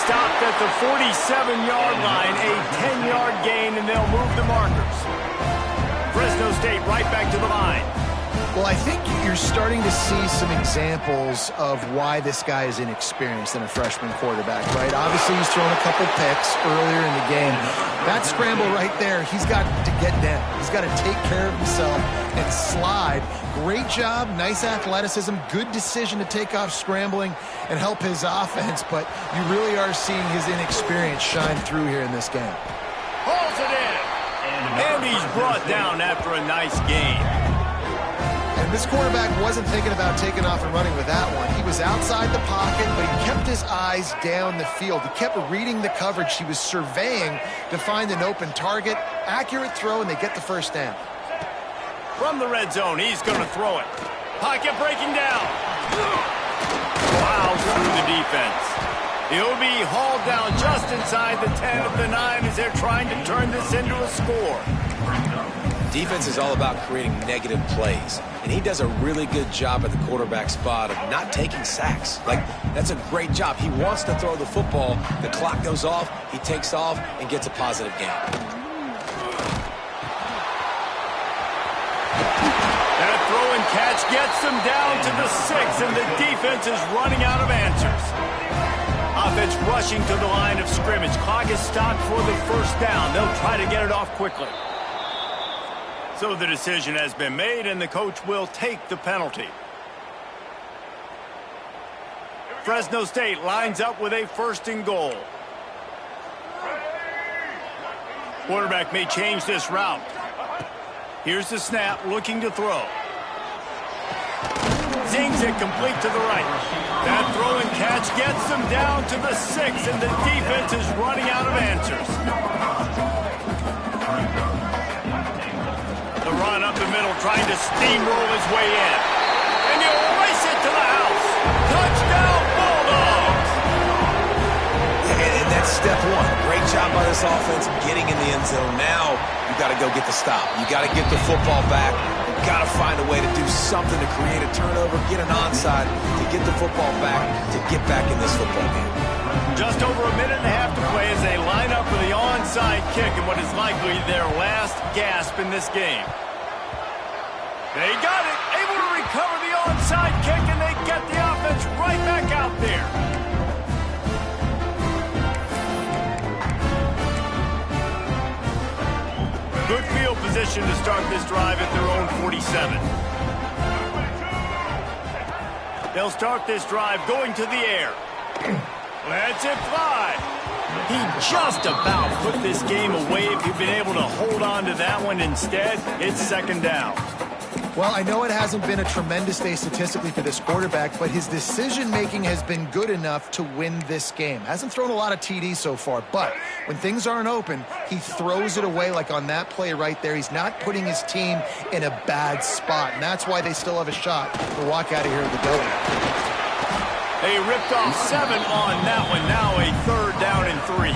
stopped at the 47-yard line, a 10-yard gain, and they'll move the markers. Fresno State right back to the line. Well, I think you're starting to see some examples of why this guy is inexperienced in a freshman quarterback, right? Obviously, he's thrown a couple picks earlier in the game. That scramble right there, he's got to get down. He's got to take care of himself and slide. Great job, nice athleticism, good decision to take off scrambling and help his offense, but you really are seeing his inexperience shine through here in this game. Hauls it in. And he's brought down after a nice gain. And this quarterback wasn't thinking about taking off and running with that one. He was outside the pocket, but he kept his eyes down the field. He kept reading the coverage. He was surveying to find an open target. Accurate throw, and they get the first down. From the red zone, he's going to throw it. Pocket breaking down. Plows through the defense. He'll be hauled down just inside the 10 of the 9 as they're trying to turn this into a score. Defense is all about creating negative plays, and he does a really good job at the quarterback spot of not taking sacks. Like, that's a great job. He wants to throw the football. The clock goes off, he takes off, and gets a positive gain. That throw and catch gets them down to the 6, and the defense is running out of answers. Offense rushing to the line of scrimmage. Clock is stopped for the first down. They'll try to get it off quickly. So the decision has been made, and the coach will take the penalty. Fresno State lines up with a 1st and goal. Quarterback may change this route. Here's the snap, looking to throw. Zings it complete to the right. That throw and catch gets them down to the 6, and the defense is running out of answers. The run up the middle, trying to steamroll his way in. And he'll race it to the house. Touchdown, Bulldogs! And that's step one. Great job by this offense getting in the end zone. Now you got to go get the stop. You got to get the football back. You got to find a way to do something to create a turnover, get an onside, to get the football back, to get back in this football game. Just over a minute and a half to play as they line up for the onside kick in what is likely their last gasp in this game. They got it, able to recover the onside kick, and they get the offense right back out there. Good field position to start this drive at their own 47. They'll start this drive going to the air. Lets it fly. He just about put this game away. If you've been able to hold on to that one instead, it's 2nd down. Well, I know it hasn't been a tremendous day statistically for this quarterback, but his decision-making has been good enough to win this game. Hasn't thrown a lot of TDs so far, but when things aren't open, he throws it away like on that play right there. He's not putting his team in a bad spot, and that's why they still have a shot to walk out of here with the W. They ripped off 7 on that one. Now a 3rd down and 3.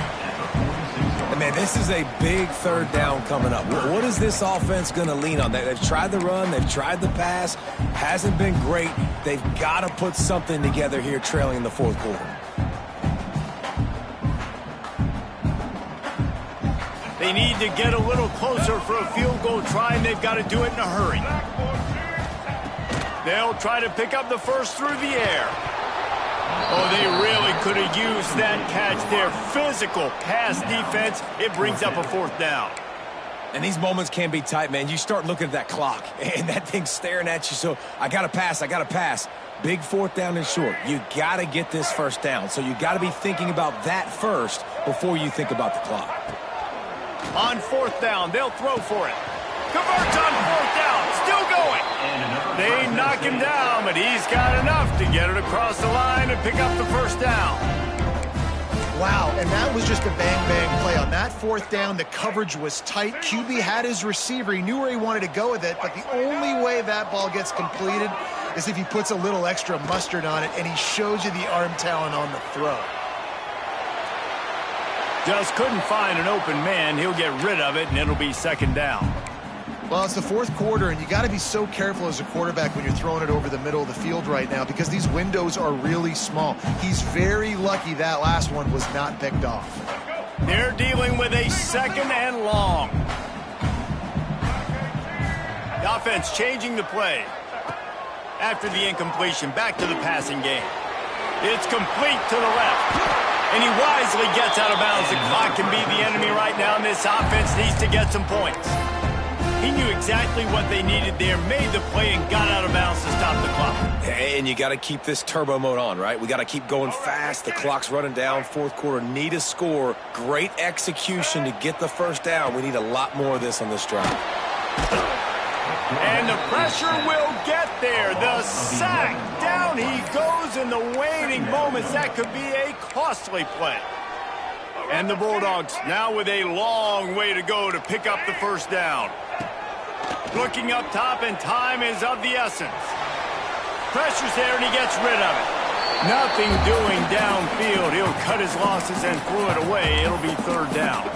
Man, this is a big 3rd down coming up. What is this offense going to lean on? They've tried the run. They've tried the pass. Hasn't been great. They've got to put something together here trailing in the 4th quarter. They need to get a little closer for a field goal try, and they've got to do it in a hurry. They'll try to pick up the first through the air. Oh, they really could have used that catch there. Physical pass defense. It brings up a 4th down. And these moments can be tight, man. You start looking at that clock, and that thing's staring at you. So I got to pass. Big 4th down and short. You got to get this 1st down. So you got to be thinking about that first before you think about the clock. On 4th down, they'll throw for it. Converts on 4th down. Still going. They knock him down, but he's got enough to get it across the line and pick up the 1st down. Wow, and that was just a bang-bang play. On that 4th down, the coverage was tight. QB had his receiver. He knew where he wanted to go with it, but the only way that ball gets completed is if he puts a little extra mustard on it, and he shows you the arm talent on the throw. Just couldn't find an open man. He'll get rid of it, and it'll be 2nd down. Well, it's the fourth quarter, and you got to be so careful as a quarterback when you're throwing it over the middle of the field right now because these windows are really small. He's very lucky that last one was not picked off. They're dealing with a second and long. The offense changing the play. After the incompletion, back to the passing game. It's complete to the left. And he wisely gets out of bounds. The clock can be the enemy right now, and this offense needs to get some points. He knew exactly what they needed there, made the play, and got out of bounds to stop the clock. And you got to keep this turbo mode on, right? We got to keep going fast. The clock's running down. Fourth quarter, need a score. Great execution to get the first down. We need a lot more of this on this drive. And the pressure will get there. The sack. Down he goes in the waning moments. That could be a costly play. And the Bulldogs now with a long way to go to pick up the first down. Looking up top, and time is of the essence. Pressure's there, and he gets rid of it. Nothing doing downfield. He'll cut his losses and throw it away. It'll be third down.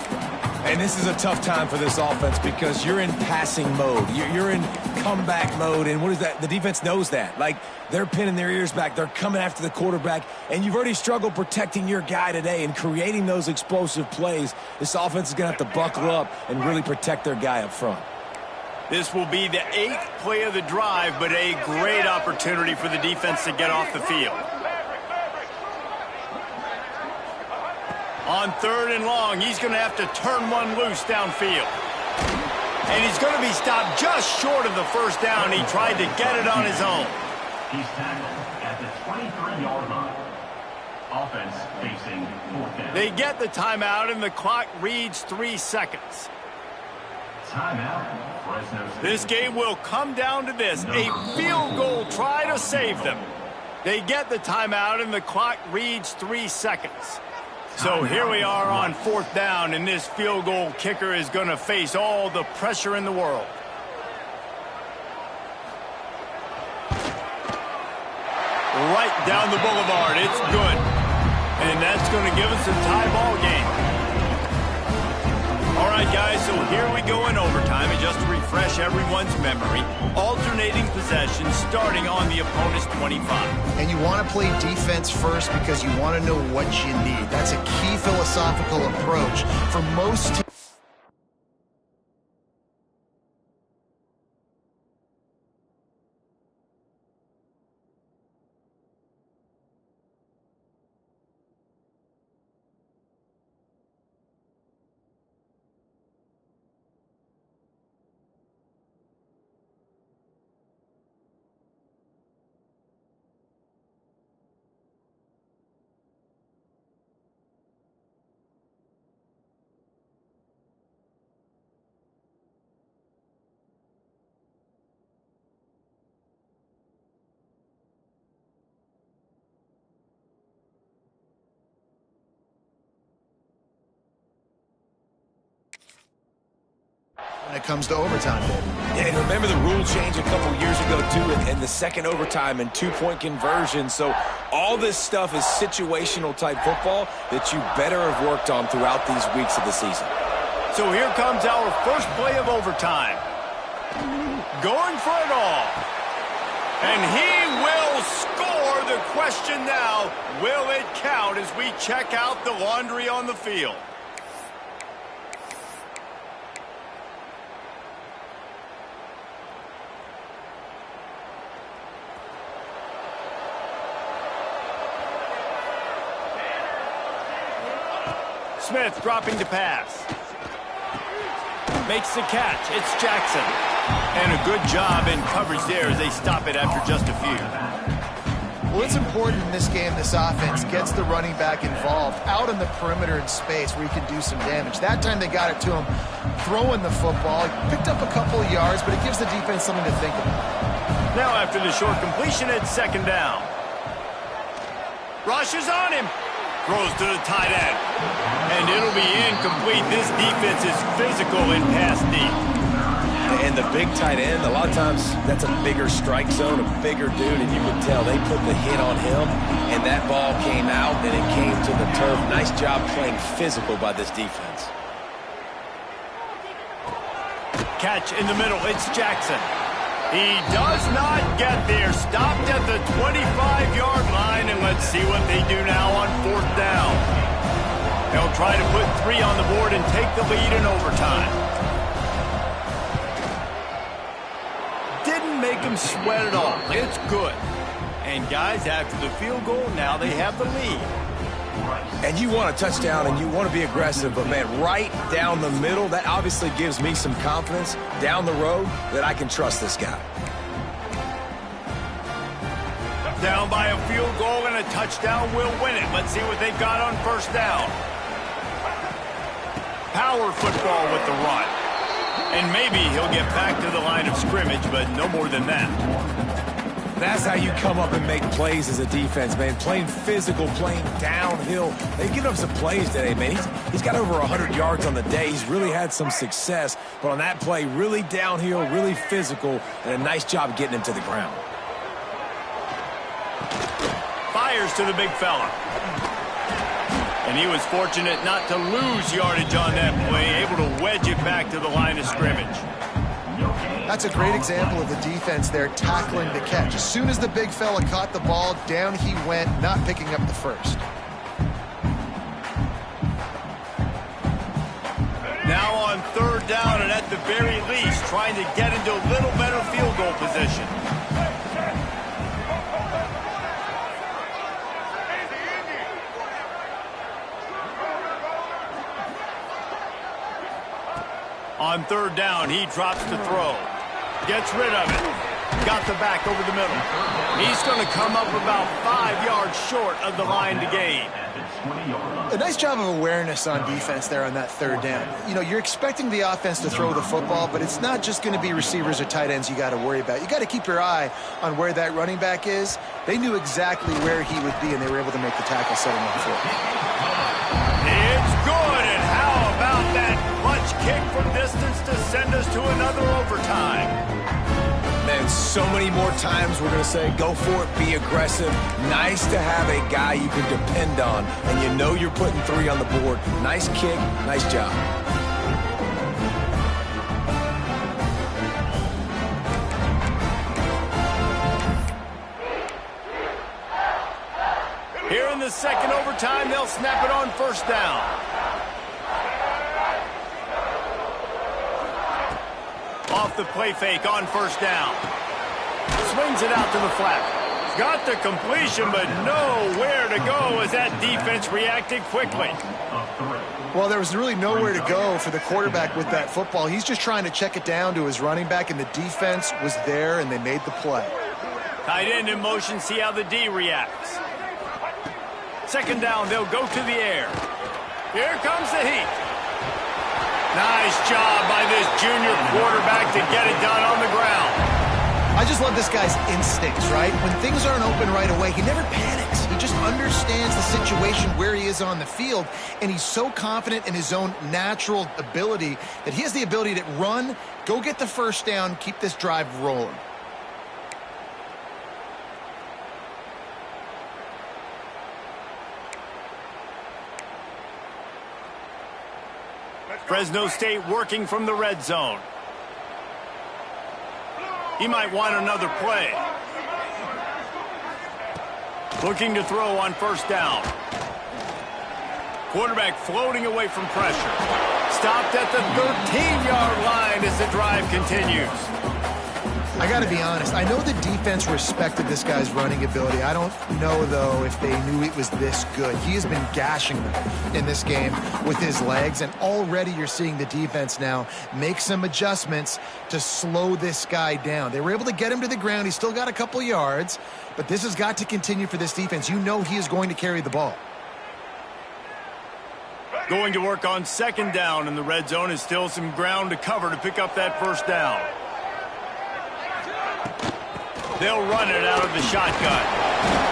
And this is a tough time for this offense because you're in passing mode. You're in comeback mode, and what is that? The defense knows that. Like, they're pinning their ears back. They're coming after the quarterback, and you've already struggled protecting your guy today and creating those explosive plays. This offense is going to have to buckle up and really protect their guy up front. This will be the 8th play of the drive, but a great opportunity for the defense to get off the field. On third and long, he's going to have to turn one loose downfield. And he's going to be stopped just short of the first down. He tried to get it on his own. He's tackled at the 23-yard line. Offense facing fourth down. They get the timeout, and the clock reads 3 seconds. Timeout, Fresno State. This game will come down to this. A field goal try to save them. They get the timeout, and the clock reads 3 seconds. So here we are on fourth down, and this field goal kicker is going to face all the pressure in the world. Right down the boulevard. It's good. And that's going to give us a tie ball game. All right, guys, so here we go in overtime. And just to refresh everyone's memory, alternating possessions starting on the opponent's 25. And you want to play defense first because you want to know what you need. That's a key philosophical approach for most teams. When it comes to overtime, baby. And remember the rule change a couple years ago, too, and the second overtime and two-point conversion. So all this stuff is situational type football that you better have worked on throughout these weeks of the season. So here comes our first play of overtime. Going for it all. And he will score. The question now, will it count as we check out the laundry on the field? Smith dropping to pass. Makes the catch. It's Jackson. And a good job in coverage there as they stop it after just a few. Well, it's important in this game, this offense gets the running back involved out on the perimeter in space where he can do some damage. That time they got it to him throwing the football. He picked up a couple of yards, but it gives the defense something to think about. Now after the short completion, it's second down. Rushes on him. Throws to the tight end. And it'll be incomplete. This defense is physical in pass deep. And the big tight end, a lot of times that's a bigger strike zone, a bigger dude, and you can tell they put the hit on him, and that ball came out, and it came to the turf. Nice job playing physical by this defense. catch in the middle. It's Jackson. He does not get there. Stopped at the 25-yard line, and let's see what they do now on 4th down. They'll try to put 3 on the board and take the lead in overtime. Didn't make him sweat at all. It's good. And guys, after the field goal, now they have the lead. And you want a touchdown and you want to be aggressive, but man, right down the middle, that obviously gives me some confidence down the road that I can trust this guy. Down by a field goal and a touchdown will win it. Let's see what they've got on 1st down. Power football with the run. And maybe he'll get back to the line of scrimmage, but no more than that. That's how you come up and make plays as a defense, man. Playing physical, playing downhill. They've given up some plays today, man. He's got over 100 yards on the day. He's really had some success. But on that play, really downhill, really physical, and a nice job getting him to the ground. Fires to the big fella. And he was fortunate not to lose yardage on that play, able to wedge it back to the line of scrimmage. That's a great example of the defense there tackling the catch. As soon as the big fella caught the ball, down he went, not picking up the first. Now on 3rd down, and at the very least, trying to get into a little better field goal position. On 3rd down, he drops the throw. Gets rid of it. Got the back over the middle. He's going to come up about 5 yards short of the line to gain. A nice job of awareness on defense there on that 3rd down. You know, you're expecting the offense to throw the football, but it's not just going to be receivers or tight ends you got to worry about. You got to keep your eye on where that running back is. They knew exactly where he would be, and they were able to make the tackle setting on foot. It's good, and how about that clutch kick from distance to send us to another overtime? Man, so many more times we're going to say, go for it, be aggressive. Nice to have a guy you can depend on, and you know you're putting 3 on the board. Nice kick, nice job. Here in the 2nd overtime, they'll snap it on 1st down. Off the play fake on 1st down. Swings it out to the flat. Got the completion, but nowhere to go as that defense reacted quickly. Well, there was really nowhere to go for the quarterback with that football. He's just trying to check it down to his running back, and the defense was there, and they made the play. Tight end in motion, see how the D reacts. 2nd down, they'll go to the air. Here comes the heat. Nice job by this junior quarterback to get it done on the ground. I just love this guy's instincts, right? When things aren't open right away, he never panics. He just understands the situation where he is on the field, and he's so confident in his own natural ability that he has the ability to run, go get the 1st down, keep this drive rolling. Fresno State working from the red zone. He might want another play. Looking to throw on 1st down. Quarterback floating away from pressure. Stopped at the 13-yard line as the drive continues. I got to be honest. I know the defense respected this guy's running ability. I don't know, though, if they knew it was this good. He has been gashing them in this game with his legs, and already you're seeing the defense now make some adjustments to slow this guy down. They were able to get him to the ground. He's still got a couple yards, but this has got to continue for this defense. You know he is going to carry the ball. Going to work on 2nd down in the red zone is still some ground to cover to pick up that 1st down. They'll run it out of the shotgun.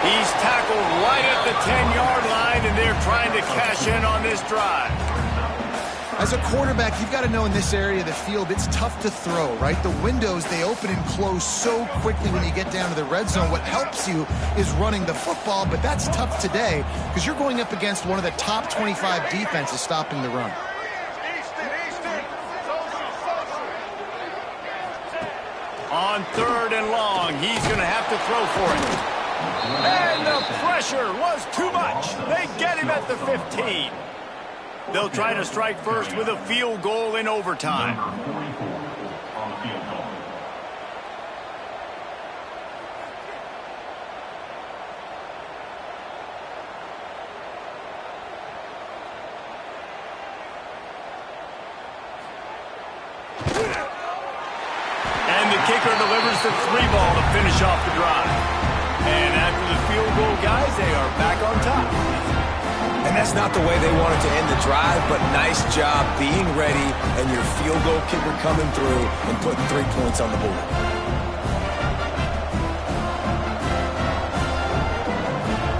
He's tackled right at the 10-yard line, and they're trying to cash in on this drive. As a quarterback, you've got to know in this area of the field, it's tough to throw, right? The windows, they open and close so quickly when you get down to the red zone. What helps you is running the football, but that's tough today because you're going up against one of the top 25 defenses stopping the run. On 3rd and long, he's going to have to throw for it. And the pressure was too much. They get him at the 15. They'll try to strike first with a field goal in overtime. Number 44 on the field goal. And the kicker delivers the 3-ball to finish off the drive. And after the field goal, guys, they are back on top. And that's not the way they wanted to end the drive, but nice job being ready and your field goal kicker coming through and putting 3 points on the board.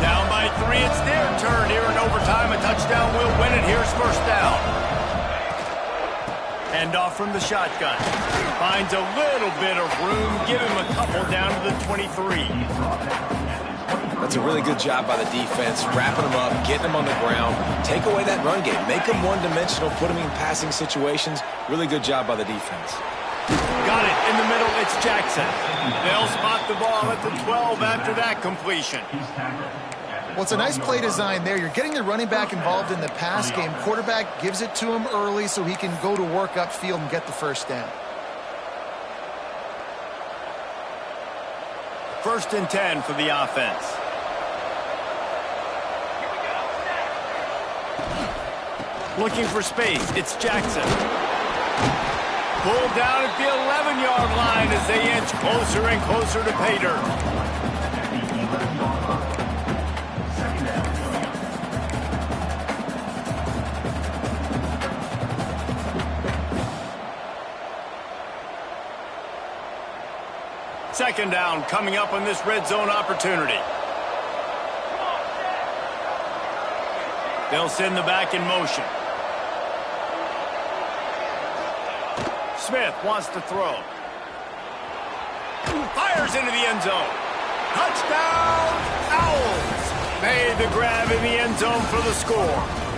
Down by 3, it's their turn here in overtime. A touchdown will win it. Here's first down. Hand off from the shotgun. Finds a little bit of room. Give him a couple down to the 23. That's a really good job by the defense, wrapping them up, getting them on the ground. Take away that run game. Make them one-dimensional, put them in passing situations. Really good job by the defense. Got it in the middle. It's Jackson. They'll spot the ball at the 12 after that completion. Well, it's a nice play design there. You're getting the running back involved in the pass game. Quarterback gives it to him early so he can go to work upfield and get the first down. 1st and 10 for the offense. Looking for space. It's Jackson. Pulled down at the 11-yard line as they inch closer and closer to pay dirt. Second down coming up on this red zone opportunity. They'll send the back in motion. Smith wants to throw. Fires into the end zone. Touchdown, Owls. Made the grab in the end zone for the score.